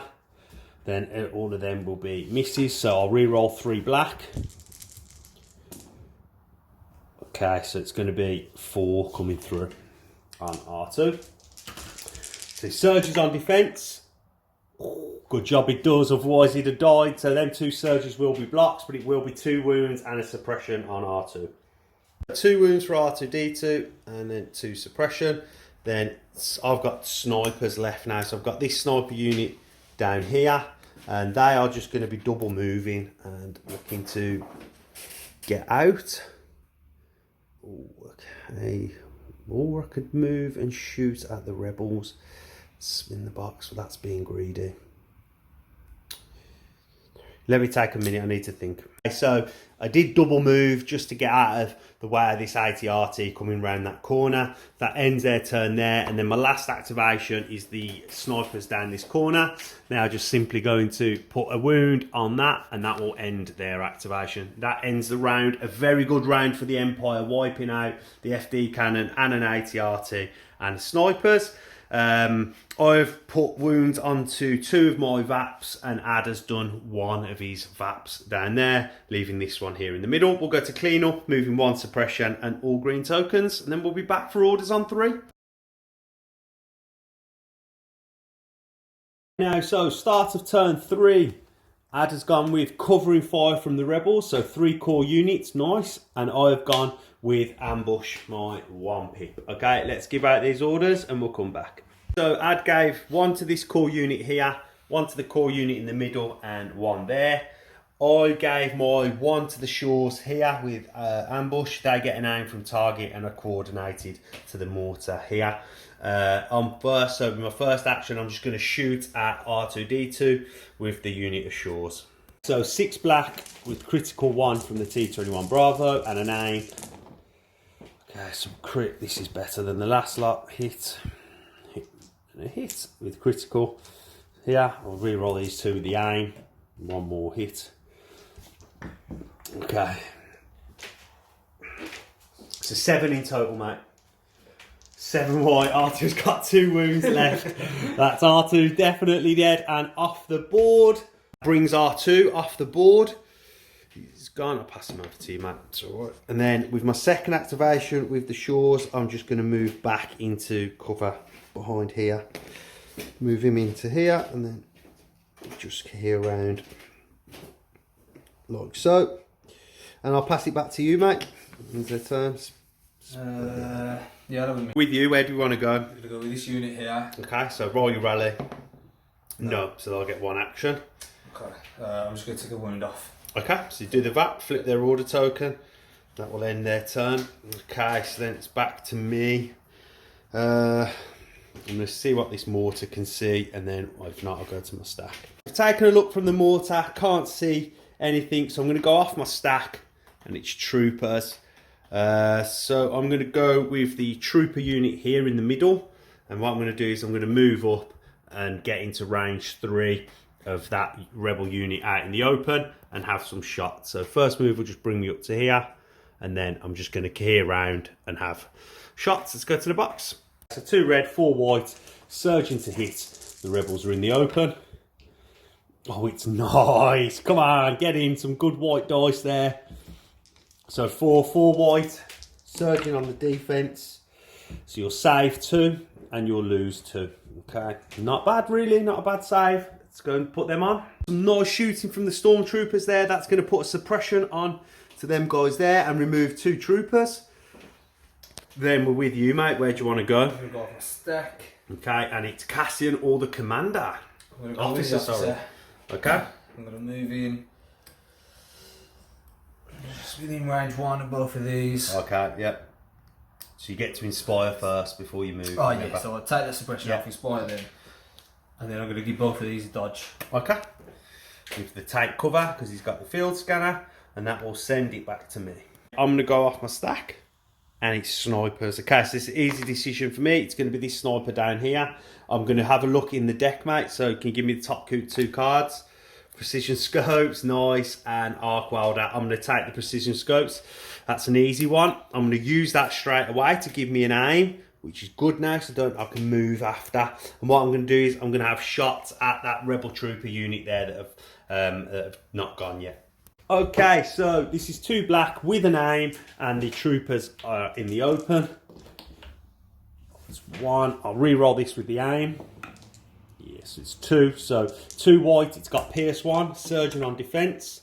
Then all of them will be misses. So I'll re-roll 3 black. Okay, so it's going to be 4 coming through on R2. So surges on defence. Good job it does, otherwise he'd have died. So them 2 surges will be blocks, but it will be 2 wounds and a suppression on R2. 2 wounds for R2D2 and then 2 suppression. Then I've got snipers left now. So I've got this sniper unit down here, and they are just going to be double moving and looking to get out. Okay. Or I could move and shoot at the rebels. Spin the box, but that's being greedy. Let me take a minute, I need to think. So I did double move just to get out of the way of this AT-RT coming around that corner. That ends their turn there, and then my last activation is the snipers down this corner. Now just simply going to put a wound on that, and that will end their activation. That ends the round. A very good round for the Empire, wiping out the FD cannon and an AT-RT and snipers. I've put wounds onto 2 of my VAPs, and Ad has done 1 of his VAPs down there, leaving this one here in the middle. We'll go to clean up, moving 1 suppression and all green tokens, and then we'll be back for orders on 3. Now, so start of turn 3, Ad has gone with covering fire from the rebels, so 3 core units, nice, and I've gone with ambush my 1 pip. Okay, let's give out these orders and we'll come back. So Ad gave 1 to this core unit here, 1 to the core unit in the middle, and 1 there. I gave my 1 to the shores here with ambush. They get an aim from target, and I coordinated to the mortar here. On first, so with my first action, I'm just going to shoot at R2D2 with the unit of shores. So 6 black with critical 1 from the T21 Bravo and an aim. Okay, so crit. This is better than the last lot. Hit, and a hit with critical. Here, I'll re-roll these 2 with the aim. 1 more hit. Okay. So 7 in total, mate. 7 white. R2's got 2 wounds left. That's R2 definitely dead and off the board. Brings R2 off the board. He's gone. I'll pass him over to you, mate. It's all right. And then with my second activation with the shores, I'm just going to move back into cover behind here. Move him into here, and then just here around like so. And I'll pass it back to you, mate. Into the turns. Yeah, that would with you, where do we want to go? I'm going to go with this unit here. Okay, so roll your rally. No, so they'll get 1 action. Okay, I'm just going to take a wound off. Okay, so you do the VAP, flip their order token. That will end their turn. Okay, so then it's back to me. I'm going to see what this mortar can see, and then if not, I'll go to my stack. I've taken a look from the mortar, can't see anything, so I'm going to go off my stack, and it's troopers. So I'm going to go with the trooper unit here in the middle, and what I'm going to do is I'm going to move up and get into range 3 of that rebel unit out in the open and have some shots. So first move will just bring me up to here, and then I'm just going to key around and have shots. Let's go to the box. So 2 red, 4 white, surging to hit. The rebels are in the open. Oh, it's nice. Come on, get in some good white dice there. So 4 white, surging on the defense. So you'll save 2 and you'll lose 2. Okay, not bad really, not a bad save. Let's go and put them on. Some nice shooting from the stormtroopers there. That's going to put a suppression on to them guys there and remove 2 troopers. Then we're with you, mate. Where do you want to go? I'm going to go off my stack. Okay, and it's Cassian or the commander. I'm going to go with the officer. Okay. I'm going to move in. Just within range 1 of both of these. Okay, yep. So you get to inspire first before you move. Oh yeah, so I'll take the suppression off, inspire them. And then I'm going to give both of these a dodge. Okay. With the take cover, because he's got the field scanner, and that will send it back to me. I'm going to go off my stack, and it's snipers. Okay, so it's an easy decision for me. It's going to be this sniper down here. I'm going to have a look in the deck, mate, so can you give me the top 2 cards Precision scopes, nice, and arc welder. I'm going to take the precision scopes. That's an easy one. I'm going to use that straight away to give me an aim, which is good now, so I can move after. And what I'm going to do is I'm going to have shots at that rebel trooper unit there that have not gone yet. Okay, so this is 2 black with an aim, and the troopers are in the open. There's 1. I'll re-roll this with the aim. Yes, it's 2. So 2 white, it's got pierce 1, surgeon on defense.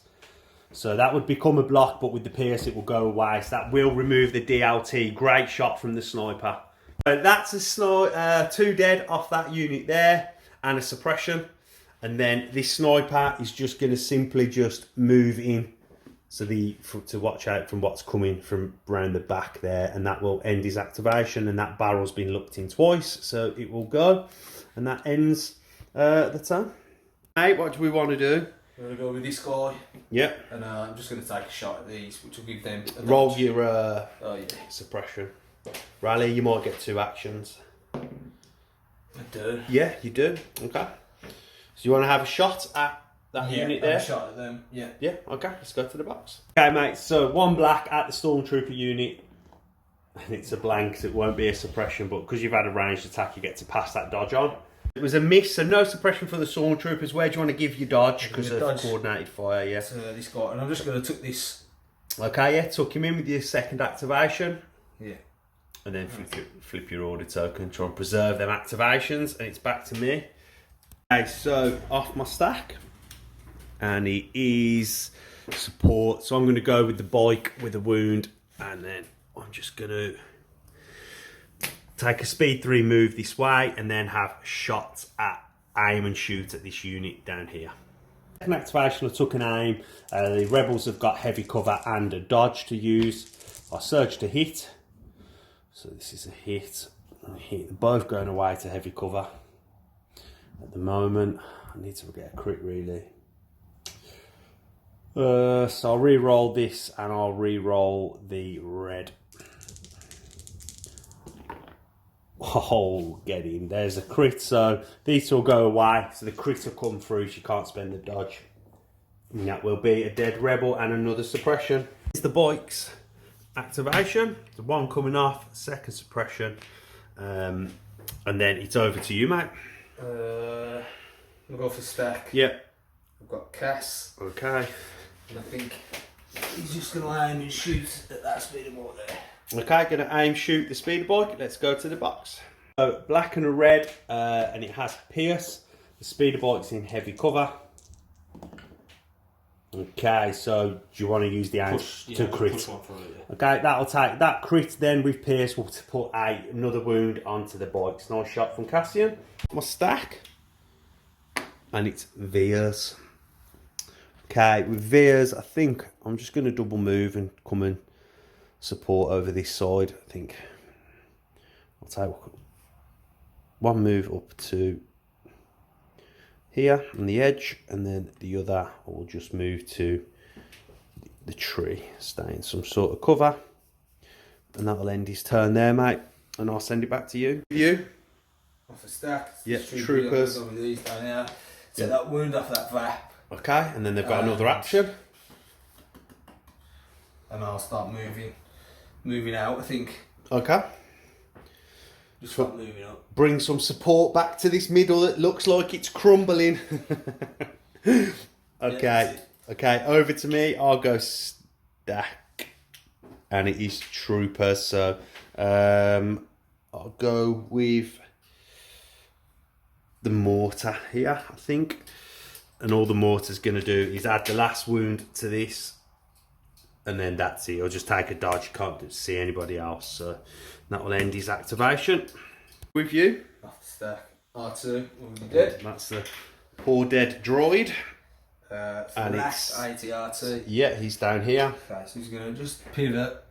So that would become a block, but with the pierce it will go away. So that will remove the DLT. Great shot from the sniper. That's a 2 dead off that unit there, and a suppression. And then this sniper is just going to simply just move in to watch out from what's coming from around the back there, and that will end his activation. And that barrel's been looked in twice, so it will go, and that ends the turn. Hey, what do we want to do? We're going to go with this guy. Yep. And I'm just going to take a shot at these, which will give them a roll dodge. your suppression. Rally, you might get 2 actions. I do. Yeah, you do. Okay. So you want to have a shot at that unit there? Yeah, a shot at them. Yeah. Yeah, okay, let's go to the box. Okay, mate, so 1 black at the Stormtrooper unit. And it's a blank, so it won't be a suppression, but because you've had a ranged attack, you get to pass that dodge on. It was a miss, so no suppression for the Stormtroopers. Where do you want to give your dodge? Because of coordinated fire, yeah. To this guy, and I'm just going to tuck this. Okay, yeah, tuck him in with your 2nd activation. Yeah. And then flip your order token, try and preserve them activations, and it's back to me. Okay, so off my stack, and he is support. So I'm going to go with the bike with a wound, and then I'm just going to take a speed 3 move this way, and then have shots at aim and shoot at this unit down here. Second activation, I took an aim. The rebels have got heavy cover and a dodge to use. I surge to hit. So this is a hit. They're both going away to heavy cover. At the moment, I need to get a crit really. So I'll re-roll this, and I'll re-roll the red. Oh, get in. There's a crit, so these will go away. So the crit will come through, so you can't spend the dodge. And that will be a dead rebel and another suppression. It's the bikes activation. The 1 coming off, 2nd suppression. And then it's over to you, mate. I'll go for stack. Yep. I've got Cass. Okay. And I think he's just going to aim and shoot at that speeder bike there. Okay, going to aim shoot the speeder bike. Let's go to the box. So black and a red, and it has pierce. The speeder bike's in heavy cover. Okay, so do you want to use the aim to crit? Push 1 for it, yeah. Okay, that'll take that crit. Then with pierce, we'll put another wound onto the bikes. Nice shot from Cassian. My stack, and it's Veers. Okay, with Veers, I think I'm just going to double move and come and support over this side. I think I'll take 1 move up to here on the edge, and then the other I will just move to the tree, stay in some sort of cover, and that'll end his turn there, mate. And I'll send it back to you. You? Off a stack. Yeah, troopers. Over these down here. Take that wound off that VAP. Okay, and then they've got another action. And I'll start moving out, I think. Okay. Just start moving up. Bring some support back to this middle. It looks like it's crumbling. Okay. Yeah, Okay, over to me. I'll go stack. And it is troopers. So I'll go with the mortar here, I think. And all the mortar's going to do is add the last wound to this. And then that's it. I'll just take a dodge. You can't see anybody else. So that will end his activation. With you. Off the stack. R2. Already dead. That's the poor dead droid. And last ATRT. Yeah, he's down here. Okay, so he's going to just pivot.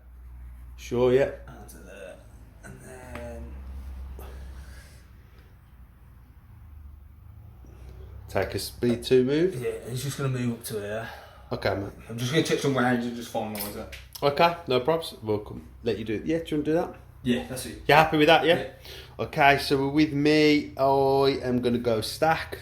Sure, yeah. Onto there. And then... Take a speed 2 move. Yeah, he's just going to move up to here. Okay, mate. I'm just going to check some range and just finalise it. Okay, no problems. We'll let you do it. Yeah, do you want to do that? Yeah, that's it. You happy with that, yeah? Yeah. Okay, so with me, I am going to go stack.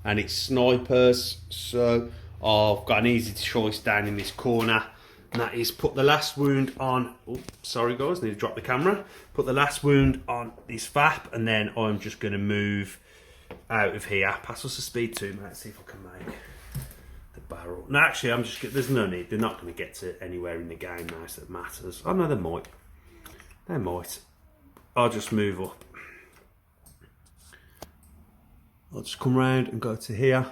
and it's snipers. So I've got an easy choice down in this corner, and that is put the last wound on. Oh, sorry guys, need to drop the camera. Put the last wound on this VAP, and then I'm just going to move out of here. Pass us a speed 2, mate. See if I can make the barrel. No, actually, I'm just. There's no need. They're not going to get to anywhere in the game now, so it matters. Oh no, they might. They might. I'll just move up. I'll just come round and go to here.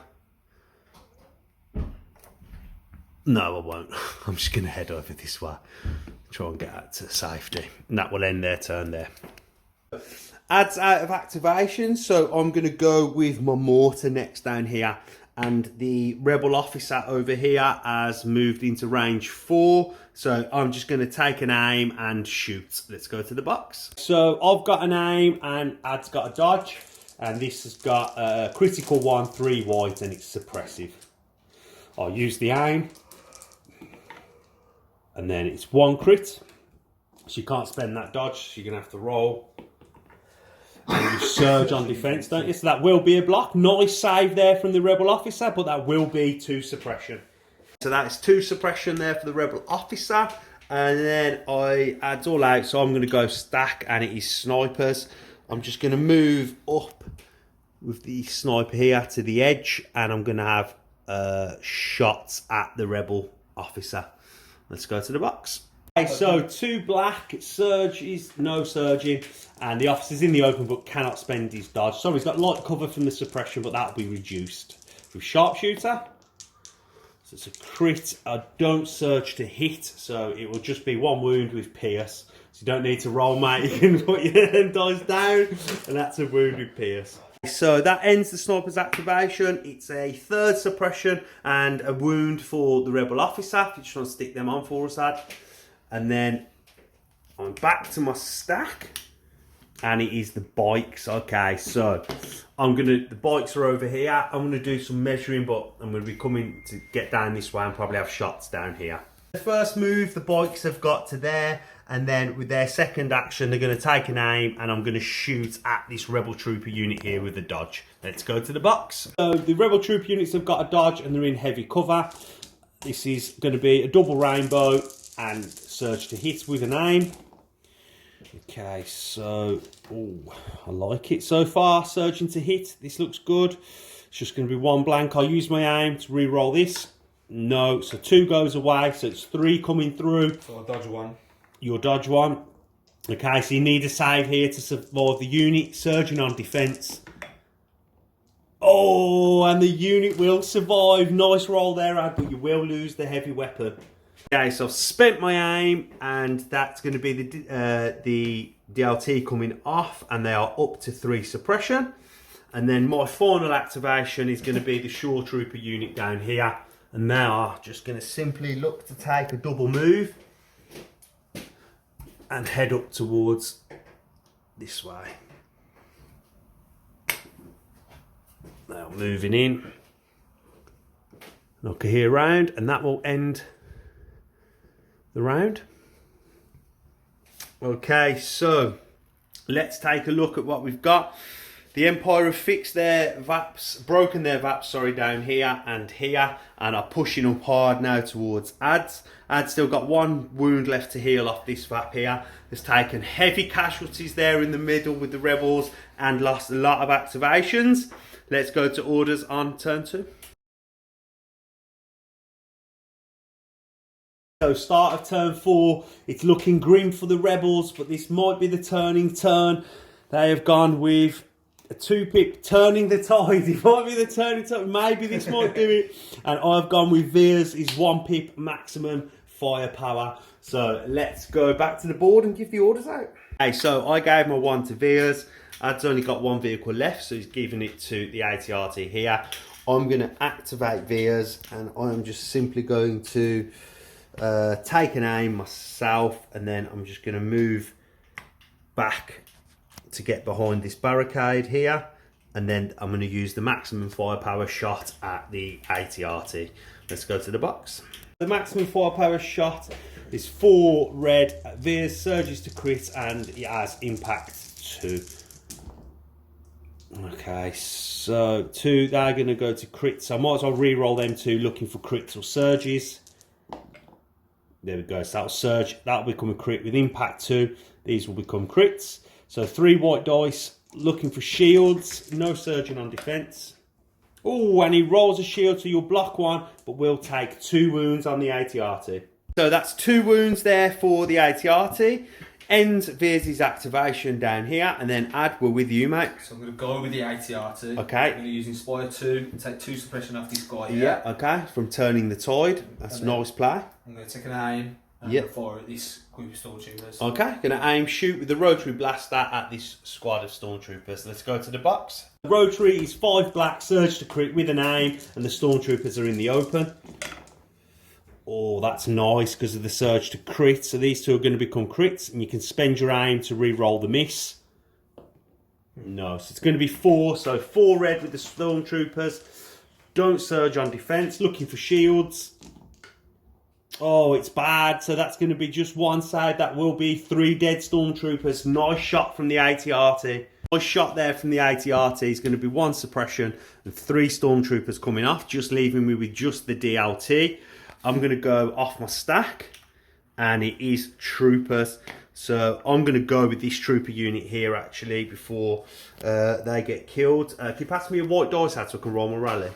No, I won't. I'm just going to head over this way. Try and get out to safety. And that will end their turn there. Adds out of activation. So I'm going to go with my mortar next down here. And the rebel officer over here has moved into range 4. So I'm just going to take an aim and shoot. Let's go to the box. So I've got an aim and Ad's got a dodge. And this has got a critical 1, 3 white, and it's suppressive. I'll use the aim. And then it's 1 crit. So you can't spend that dodge, so you're going to have to roll. And you surge on defense, don't you? So that will be a block. Nice save there from the rebel officer, but that will be 2 suppression. So that is 2 suppression there for the rebel officer. And then I add all out, so I'm going to go stack, and it is snipers. I'm just going to move up with the sniper here to the edge, and I'm going to have shots at the rebel officer. Let's go to the box. Okay, so 2 black, surge is no surging, and the officer's in the open but cannot spend his dodge. So he's got light cover from the suppression, but that'll be reduced. With sharpshooter, so it's a crit. I don't surge to hit, so it will just be 1 wound with pierce. So you don't need to roll, mate. You can put your dice down, and that's a wound with pierce. So that ends the sniper's activation. It's a 3rd suppression and a wound for the rebel officer. If you just want to stick them on for us, Ad. And then I'm back to my stack, and it is the bikes. Okay, so the bikes are over here. I'm gonna do some measuring, but I'm gonna be coming to get down this way and probably have shots down here. The first move, the bikes have got to there, and then with their second action, they're going to take an aim, and I'm going to shoot at this rebel trooper unit here with a dodge. Let's go to the box. So the rebel trooper units have got a dodge, and they're in heavy cover. This is going to be a double rainbow and surge to hit with an aim. Okay, so I like it so far. Surging to hit. This looks good. It's just going to be 1 blank. I'll use my aim to re-roll this. No, so 2 goes away, so it's 3 coming through. So I'll dodge 1. You'll dodge 1. Okay, so you need a save here to survive the unit. Surging on defense. Oh, and the unit will survive. Nice roll there, Ad, but you will lose the heavy weapon. Okay, so I've spent my aim, and that's going to be the DLT coming off, and they are up to 3 suppression. And then my final activation is going to be the shore trooper unit down here. And now I'm just going to simply look to take a double move and head up towards this way. Now moving in. Knock here round, and that will end the round. Okay, so let's take a look at what we've got. The Empire have fixed their VAPs, broken their VAPs, sorry, down here, and are pushing up hard now towards Ads. Ad's still got 1 wound left to heal off this VAP here. Has taken heavy casualties there in the middle with the rebels and lost a lot of activations. Let's go to orders on turn 2. So start of turn 4, it's looking grim for the rebels, but this might be the turning turn. They have gone with a 2-pip, turning the tide. It might be the turning tide. Maybe this might do it. And I've gone with Veers is 1-pip maximum firepower. So let's go back to the board and give the orders out. Okay, so I gave my 1 to Veers. Ad's only got 1 vehicle left, so he's giving it to the ATRT here. I'm going to activate Veers, and I'm just simply going to take an aim myself, and then I'm just going to move back to get behind this barricade here, and then I'm going to use the maximum firepower shot at the ATRT. Let's go to the box. The maximum firepower shot is 4 red. Veers surges to crit, and it has impact 2. Okay, so two, they're going to go to crits. So I might as well re-roll them two, looking for crits or surges. There we go, so that'll surge, that'll become a crit with impact 2. These will become crits. So 3 white dice, looking for shields, no surging on defense. Oh, and he rolls a shield, so you'll block 1, but will take 2 wounds on the AT-AT. So that's 2 wounds there for the AT-AT. Ends Veers' activation down here, and then Ad, we're with you, mate. So I'm going to go with the AT-AT. Okay. I'm going to use Inspire 2 and take 2 suppression off this guy here. Yeah, okay, from Turning the Tide. That's a nice play. I'm going to take an aim and fire at this group of stormtroopers. Okay, going to aim, shoot with the rotary blaster at this squad of stormtroopers. Let's go to the box. The rotary is 5 black, surge to crit with an aim, and the stormtroopers are in the open. Oh, that's nice because of the surge to crit. So these two are going to become crits, and you can spend your aim to re-roll the miss. No, so it's going to be 4. So 4 red with the stormtroopers. Don't surge on defense. Looking for shields. Oh, it's bad. So that's going to be just 1 side. That will be 3 dead stormtroopers. Nice shot from the AT-AT. Nice shot there from the AT-AT. Is going to be 1 suppression and 3 stormtroopers coming off, just leaving me with just the DLT. I'm going to go off my stack, and it is troopers. So I'm going to go with this trooper unit here, actually, before they get killed. Can you pass me a white dice hat so I can roll my rally?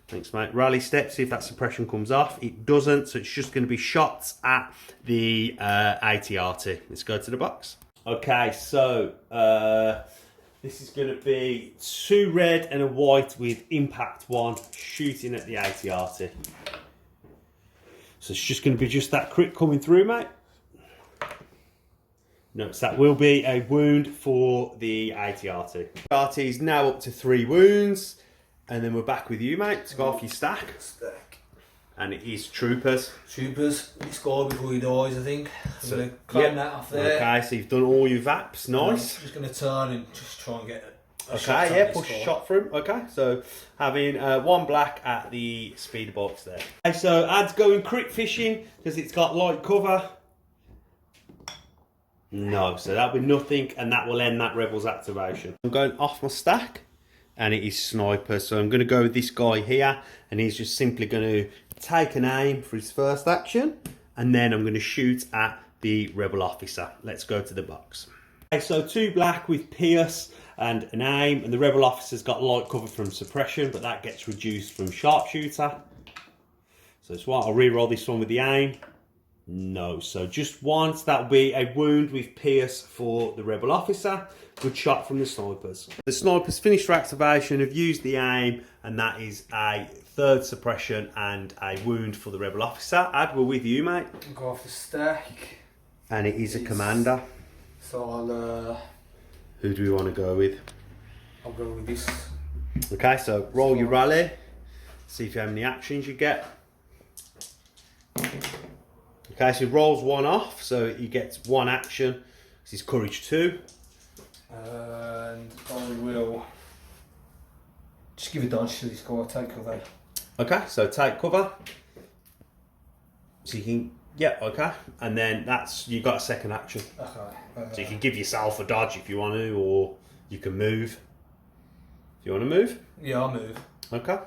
Thanks, mate. Rally step, see if that suppression comes off. It doesn't, so it's just going to be shots at the AT-AT. Let's go to the box. Okay, so this is going to be 2 red and a white with impact 1 shooting at the AT-AT. So it's just going to be just that crit coming through, mate. No, so that will be a wound for the AT-AT. AT is now up to 3 wounds. And then we're back with you, mate, to go off your stack. And it is troopers. Troopers, this guy before he dies, I think. I'm going to climb that off there. Okay, so you've done all your VAPs, nice. I'm just going to turn and just try and get a okay, yeah, push a shot through. Okay, so having 1 black at the speeder box there. Okay, so Ad's going crit fishing because it's got light cover. No, so that'll be nothing, and that will end that Rebels activation. I'm going off my stack, and it is sniper. So I'm going to go with this guy here, and he's just simply going to take an aim for his first action, and then I'm going to shoot at the Rebel officer. Let's go to the box. Okay, so 2 black with Pierce and an aim, and the Rebel officer's got light cover from suppression, but that gets reduced from sharpshooter. So it's what, I'll re-roll this one with the aim. No, so just 1, so that'll be a wound with Pierce for the Rebel officer. Good shot from the snipers. The snipers finished their activation, have used the aim, and that is a 3rd suppression and a wound for the Rebel officer. Ad, we're with you, mate. I'll go off the stack. And it is a commander. So I'll... Who do we want to go with? I'll go with this. Okay, so roll your rally. See if you have any actions you get. Okay, so he rolls 1 off, so he gets 1 action. This is courage 2. And I will just give a dodge to this guy, take cover. Okay, so take cover. So you can, yeah, okay. And then that's, you've got a 2nd action. Okay. So you can give yourself a dodge if you want to, or you can move. Do you want to move? Yeah, I'll move. Okay.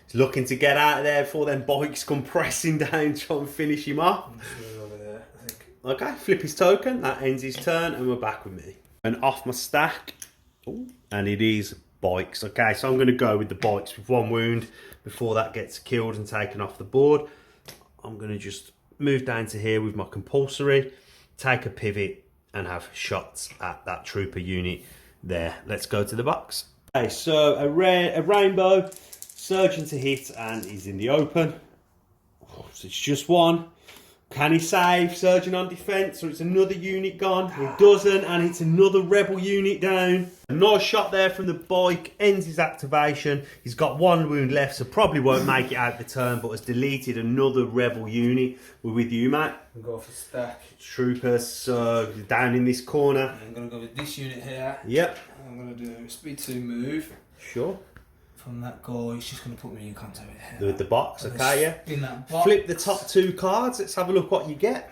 He's looking to get out of there before them bikes come pressing down, trying to finish him off. I'm just moving over there, I think. Okay, flip his token, that ends his turn, and we're back with me. And off my stack, and it is bikes. Okay, so I'm going to go with the bikes with 1 wound before that gets killed and taken off the board. I'm going to just move down to here with my compulsory, take a pivot, and have shots at that trooper unit there. Let's go to the box. Okay, so a rainbow, surging to hit, and he's in the open. Oh, so it's just 1. Can he save? Surging on defence, or it's another unit gone? He doesn't, and it's another Rebel unit down. A nice shot there from the bike, ends his activation. He's got 1 wound left, so probably won't make it out the turn, but has deleted another Rebel unit. We're with you, mate. I'll go for stack. Troopers, so down in this corner. I'm going to go with this unit here. Yep. I'm going to do a speed 2 move. Sure. From that guy, he's just going to put me in contact with him. With the box, okay, yeah. In that box. Flip the top 2 cards. Let's have a look what you get.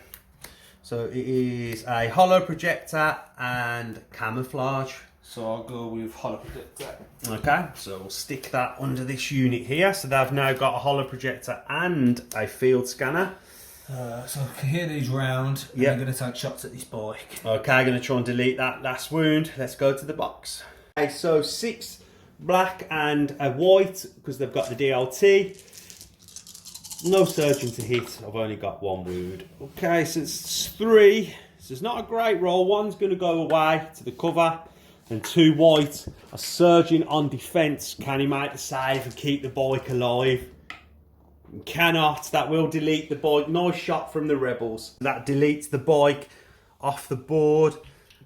So it is a hollow projector and camouflage. So I'll go with hollow projector. Okay, so we'll stick that under this unit here. So they've now got a hollow projector and a field scanner. So I can hear these round. And I'm going to take shots at this bike. Okay, going to try and delete that last wound. Let's go to the box. Okay, so 6 black and a white because they've got the DLT. No surgeon to hit. I've only got 1 wound. Okay, so it's 3. So it's not a great roll. 1's going to go away to the cover. And 2 white are surging on defence. Can he make the save and keep the bike alive? Cannot. That will delete the bike. Nice shot from the rebels. That deletes the bike off the board.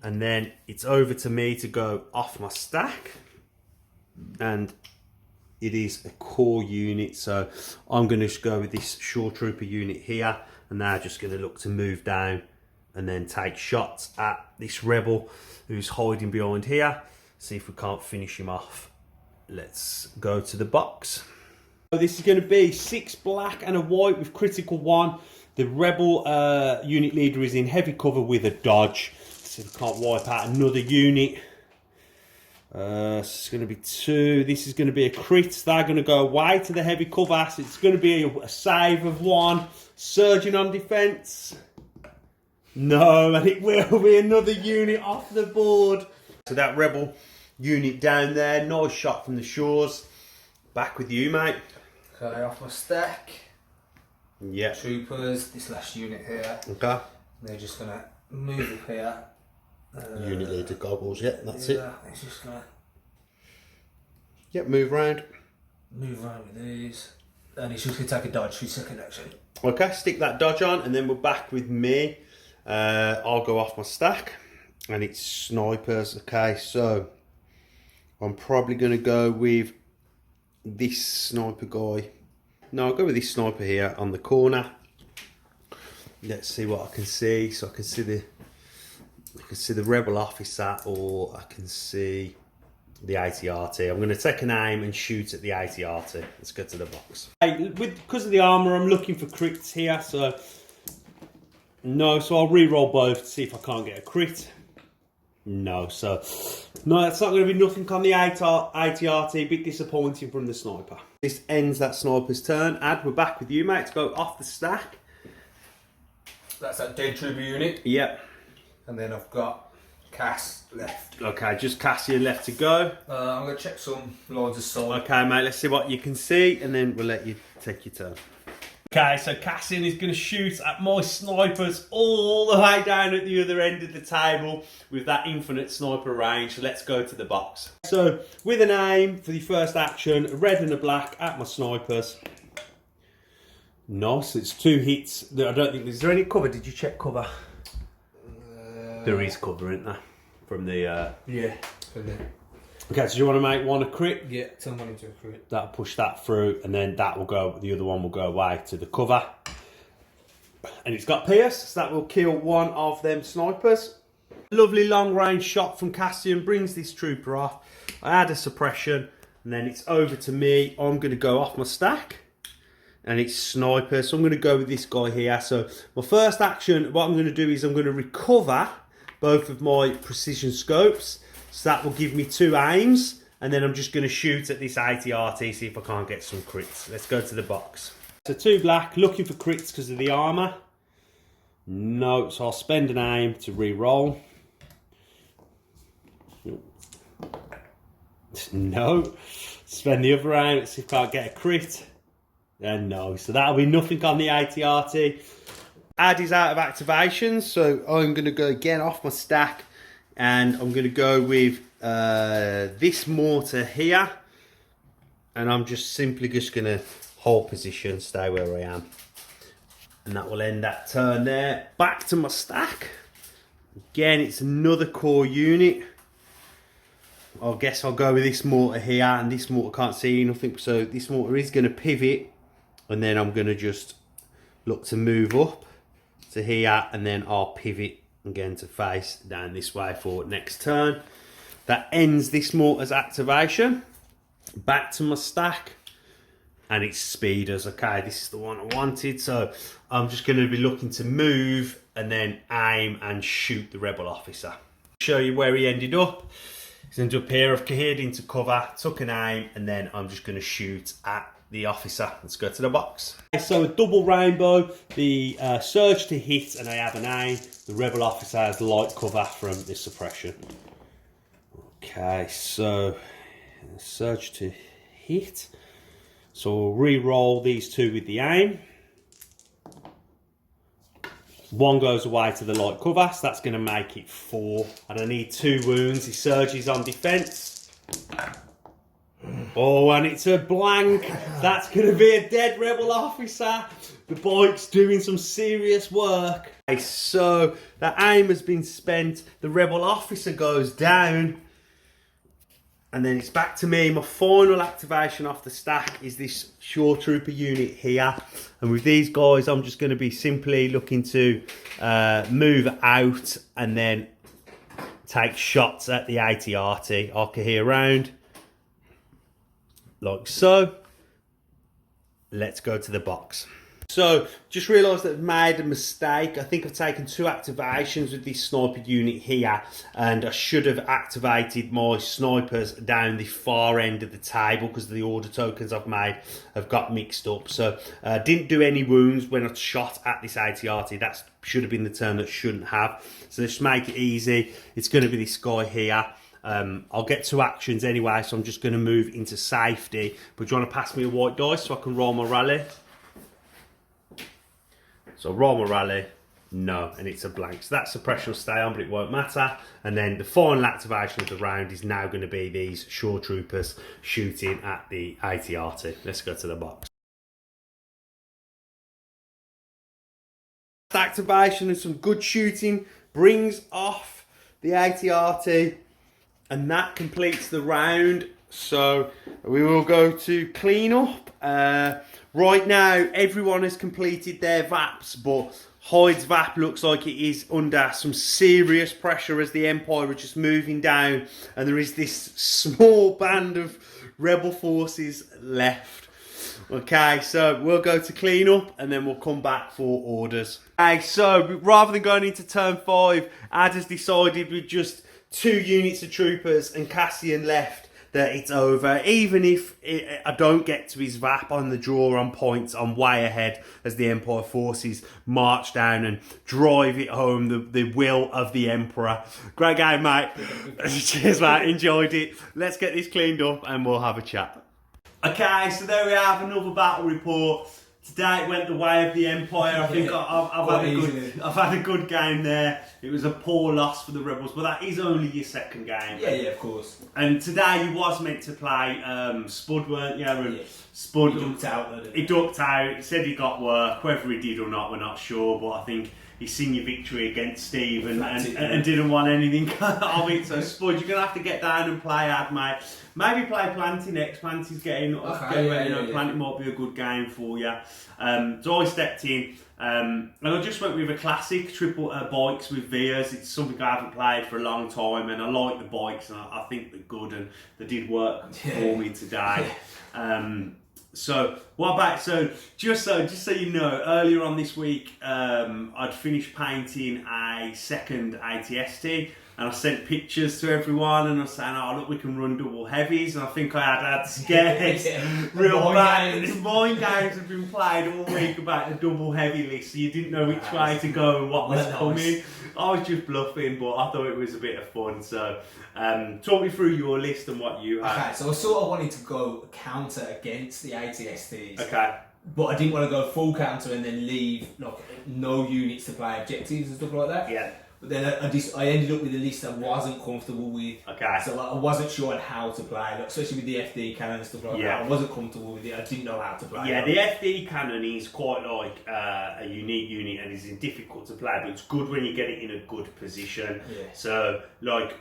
And then it's over to me to go off my stack. And it is a core unit. So I'm going to just go with this Shore Trooper unit here. And they're just going to look to move down and then take shots at this rebel who's hiding behind here. See if we can't finish him off. Let's go to the box. So this is going to be 6 black and a white with critical 1. The rebel unit leader is in heavy cover with a dodge. So we can't wipe out another unit. It's going to be 2. This is going to be a crit. They're going to go away to the heavy cover. So it's going to be a save of 1. Surging on defence. No, and it will be another unit off the board. So that rebel unit down there. Nice shot from the shores. Back with you, mate. Okay, off my stack. Yeah. Troopers, this last unit here. Okay. They're just going to move up here. Unit leader goggles, yeah, that's it. It's just going to Yep, move round. move around with these. And he's just going to take a dodge for his second action. Okay, stick that dodge on and then we're back with me. I'll go off my stack and it's snipers. Okay, so I'm probably going to go with this sniper guy. No, I'll go with this sniper here on the corner. Let's see what I can see. So I can see the rebel officer, or I can see the ATRT. I'm going to take an aim and shoot at the ATRT. Let's go to the box. Hey, because of the armour, I'm looking for crits here. So no, so I'll re-roll both to see if I can't get a crit. No, so no, that's not going to be nothing on the ATRT. Bit disappointing from the sniper. This ends that sniper's turn. Ad, we're back with you, mate, to go off the stack. That's that dead trooper unit. Yep. And then I've got Cass left. Okay, just Cassian left to go. I'm going to check some lines of sight. Okay, mate, let's see what you can see, and then we'll let you take your turn. Okay, so Cassian is going to shoot at my snipers all the way down at the other end of the table with that infinite sniper range. So let's go to the box. So with an aim for the first action, a red and a black at my snipers. Nice, it's 2 hits. I don't think, is there any cover? Did you check cover? There is cover, isn't there? From the... Yeah, from there. Okay, so you want to make one a crit? Yeah, turn one into a crit. That'll push that through, and then that will go, the other one will go away to the cover. And it's got Pierce, so that will kill one of them snipers. Lovely long range shot from Cassian, brings this trooper off. I add a suppression, and then it's over to me. I'm going to go off my stack, and it's sniper, so I'm going to go with this guy here. So my first action, what I'm going to do is I'm going to recover both of my precision scopes. So that will give me 2 aims, and then I'm just going to shoot at this ATRT, see if I can't get some crits. Let's go to the box. So 2 black, looking for crits because of the armour. No, so I'll spend an aim to re-roll. No. Spend the other aim, let's see if I can't get a crit. And no, so that'll be nothing on the ATRT. Ad is out of activation, so I'm going to go again off my stack. And I'm going to go with this mortar here. And I'm just simply going to hold position, stay where I am. And that will end that turn there. Back to my stack. Again, it's another core unit. I guess I'll go with this mortar here. And this mortar can't see nothing. So this mortar is going to pivot. And then I'm going to just look to move up to here. And then I'll pivot again to face down this way for next turn. That ends this mortar's activation. Back to my stack, and it's speeders. Okay, this is the one I wanted, so I'm just going to be looking to move and then aim and shoot the rebel officer. Show you where he ended up. He's going to do a pair of cohered into cover, tuck an aim, and then I'm just going to shoot at the officer. Let's go to the box. So a double rainbow, the surge to hit, and I have an aim. The rebel officer has light cover from this suppression. Okay, so surge to hit. So we'll re-roll these two with the aim. One goes away to the light cover, so that's going to make it 4. And I need 2 wounds. He surges on defence. Oh, and it's a blank. That's going to be a dead rebel officer. The bike's doing some serious work. Okay, so the aim has been spent. The rebel officer goes down. And then it's back to me. My final activation off the stack is this Shore Trooper unit here. And with these guys, I'm just going to be simply looking to move out and then take shots at the AT-RT. I'll cohere around like so. Let's go to the box. So, just realised that I've made a mistake. I think I've taken 2 activations with this sniper unit here, and I should have activated my snipers down the far end of the table because the order tokens I've made have got mixed up. So, didn't do any wounds when I shot at this AT-RT. That should have been the turn that shouldn't have. So, let's make it easy. It's going to be this guy here. I'll get 2 actions anyway, so I'm just going to move into safety. But do you want to pass me a white dice so I can roll my rally? So roll my rally, no, and it's a blank. So that suppression will stay on, but it won't matter. And then the final activation of the round is now going to be these Shore Troopers shooting at the AT-RT. Let's go to the box. Activation and some good shooting brings off the AT-RT, and that completes the round. So we will go to clean up. Right now, everyone has completed their VAPs, but Hyde's VAP looks like it is under some serious pressure as the Empire are just moving down, and there is this small band of rebel forces left. Okay, so we'll go to clean up and then we'll come back for orders. Okay, so rather than going into turn 5, Ad has decided with just 2 units of troopers and Cassian left, that it's over. Even if I don't get to his VAP on the draw on points, I'm way ahead as the Empire forces march down and drive it home, the will of the Emperor. Great game, mate. Cheers, mate. Enjoyed it. Let's get this cleaned up and we'll have a chat. Okay, so there we have another battle report. Today it went the way of the Empire. I think I've had a good game there. It was a poor loss for the Rebels, but that is only your second game. Yeah, of course. And today you was meant to play Spud, weren't you? And Spud, he ducked out. He ducked out. He said he got work. Whether he did or not, we're not sure. But I think he's seen your victory against Steve and didn't want anything of it. So Spud, you're gonna have to get down and play Ad, mate. Maybe play Planty next. Planty's getting Planty might be a good game for you. So I stepped in, and I just went with a classic triple bikes with Veers. It's something I haven't played for a long time, and I like the bikes, and I think they're good, and they did work for me today. So what about just so you know, earlier on this week, I'd finished painting a second ATST. And I sent pictures to everyone, and I was saying, "Oh, look, we can run double heavies." And I think I had scared real bad. Mind games have been played all week about the double heavy list, so you didn't know which way to go and what was coming. I was just bluffing, but I thought it was a bit of fun. So, talk me through your list and what you had. Okay, so I sort of wanted to go counter against the ATSTs. Okay. But I didn't want to go full counter and then leave no units to play objectives and stuff like that. Yeah. But then I ended up with a list I wasn't comfortable with. Okay. So I wasn't sure on how to play, especially with the FD cannon and stuff like that. I wasn't comfortable with it. I didn't know how to play. Yeah, the FD cannon is quite like a unique unit and is difficult to play, but it's good when you get it in a good position. Yeah. So,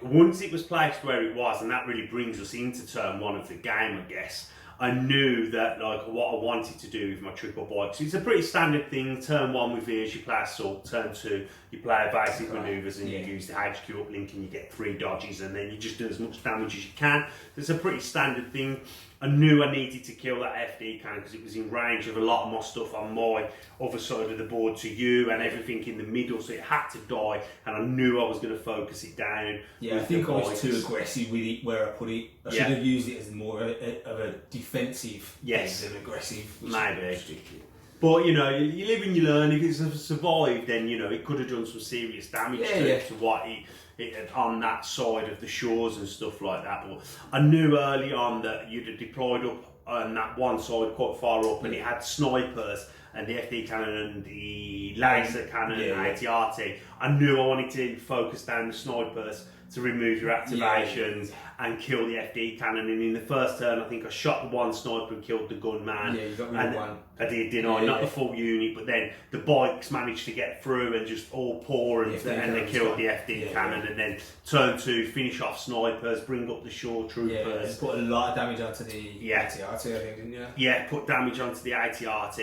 once it was placed where it was, and that really brings us into turn 1 of the game, I guess. I knew that what I wanted to do with my triple bikes. It's a pretty standard thing. Turn 1 with Veers, you play assault. Turn 2, you play basic manoeuvres and you use the HQ uplink and you get 3 dodges and then you just do as much damage as you can. It's a pretty standard thing. I knew I needed to kill that FD cannon because it was in range of a lot of my stuff on my other side of the board to you and everything in the middle, so it had to die, and I knew I was going to focus it down. Yeah, I think I was too aggressive with it where I put it. I should have used it as more of a defensive thing than aggressive. Maybe. But, you know, you live and you learn. If it's survived, then, you know, it could have done some serious damage to what it had on that side of the shores and stuff like that. But I knew early on that you'd have deployed up on that one side quite far up, and it had snipers and the FD cannon and the laser cannon and AT-RT. I knew I wanted to focus down the snipers to remove your activations and kill the FD cannon. And in the first turn, I think I shot the one sniper and killed the gunman. Yeah, you got rid of one. I did, didn't I? Not the full unit, but then the bikes managed to get through and just all pour, and they killed the FD cannon. And then turn 2, finish off snipers, bring up the shore troopers. And put a lot of damage onto the AT-RT, I think, didn't you? Yeah, put damage onto the AT-RT.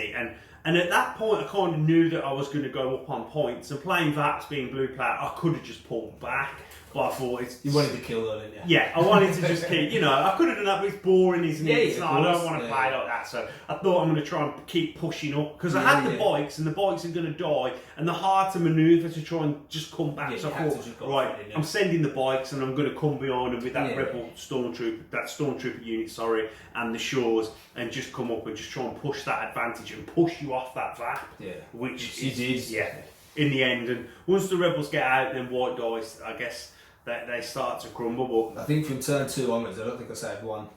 And at that point, I kind of knew that I was going to go up on points. And playing VAPS, being blue player, I could have just pulled back. But I thought you wanted to kill them, didn't you? Yeah, I wanted to just keep, you know, I could have done that, but it's boring, isn't it? Yeah, I don't want to play like that. So I thought I'm going to try and keep pushing up, because I had the bikes, and the bikes are going to die, and they're hard to manoeuvre to try and just come back. So I thought, right, I'm sending the bikes, and I'm going to come behind them with that rebel stormtrooper unit, and the shores, and just come up and just try and push that advantage and push you off that VAP. Yeah, which you did. Yeah, in the end. And once the rebels get out, then white guys, I guess, they start to crumble. But I think from turn 2 onwards, I don't think I saved one.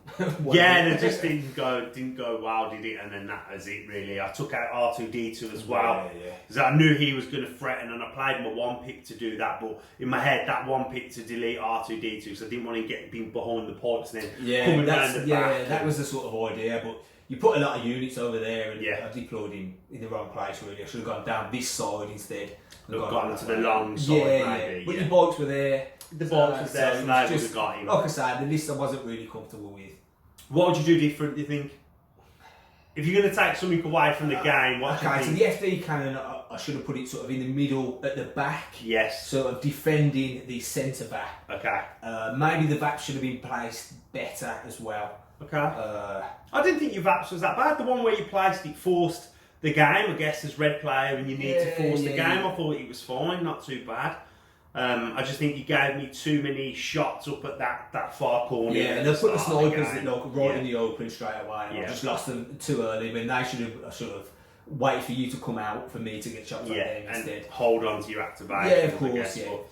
Yeah, they just didn't go well, did it? And then that was it, really. I took out R2D2 as well, because I knew he was going to threaten, and I played my 1 pick to do that. But in my head, that 1 pick to delete R2D2, because I didn't want to get behind the pipes and then coming around the back. That was the sort of idea. But you put a lot of units over there, and I deployed him in the wrong place, really. I should have gone down this side instead. Gone to the long side, maybe. But your bikes were there. The box was there, so they would have got him. Like I said, the list I wasn't really comfortable with. What would you do different, do you think? If you're going to take something away from the game, what do you think? So the FD cannon, I should have put it sort of in the middle at the back. Yes. Sort of defending the centre VAP. Okay. Maybe the VAP should have been placed better as well. Okay. I didn't think your VAPs was that bad. The one where you placed it forced the game, I guess, as red player, and you need to force the game. I thought it was fine, not too bad. I just think you gave me too many shots up at that far corner. Yeah, and they put the snipers right in the open straight away. And I just lost them too early when they should have waited for you to come out for me to get shots at them instead. And hold on to your activation. Yeah, of course. But,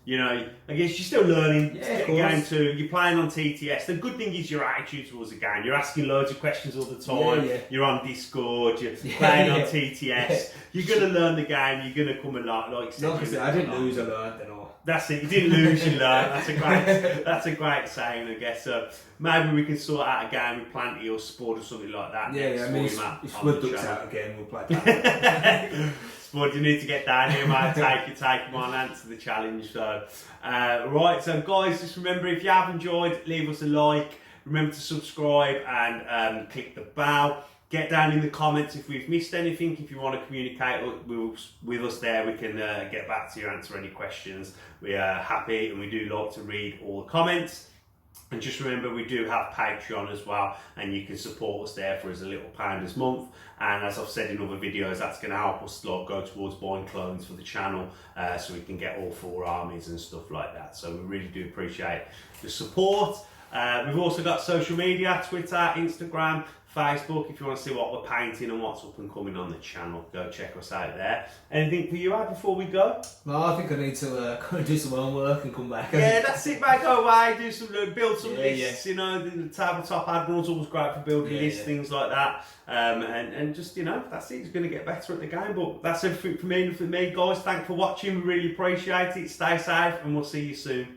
you know, I guess you're still learning. Game 2, you're playing on TTS. The good thing is your attitude towards the game. You're asking loads of questions all the time. You're on Discord. You're playing on TTS. You're going to learn the game. You're going to come along. Like I didn't lose. I learned and all. That's it. You didn't lose. You learned. That's a great saying, I guess. So maybe we can sort out a game with Planty or Sport or something like that. I mean, if Spud ducks out again, we'll play that. Spud, you need to get down here, mate. Take him on, answer the challenge. So, right. So, guys, just remember, if you have enjoyed, leave us a like. Remember to subscribe and click the bell. Get down in the comments if we've missed anything. If you want to communicate with us there, we can get back to you, answer any questions. We are happy, and we do like to read all the comments. And just remember, we do have Patreon as well, and you can support us there for as a little £1 a month. And as I've said in other videos, that's going to help us go towards buying clones for the channel, so we can get all 4 armies and stuff like that. So we really do appreciate the support. We've also got social media, Twitter, Instagram, Facebook. If you want to see what we're painting and what's up and coming on the channel, go check us out there. Anything for you, Ad, before we go? No, I think I need to do some homework and come back. Yeah, that's it, mate. Go away, build some lists. You know, the tabletop admiral's always great for building lists, things like that. And just, you know, that's it. It's going to get better at the game. But that's everything for me, guys. Thanks for watching. We really appreciate it. Stay safe, and we'll see you soon.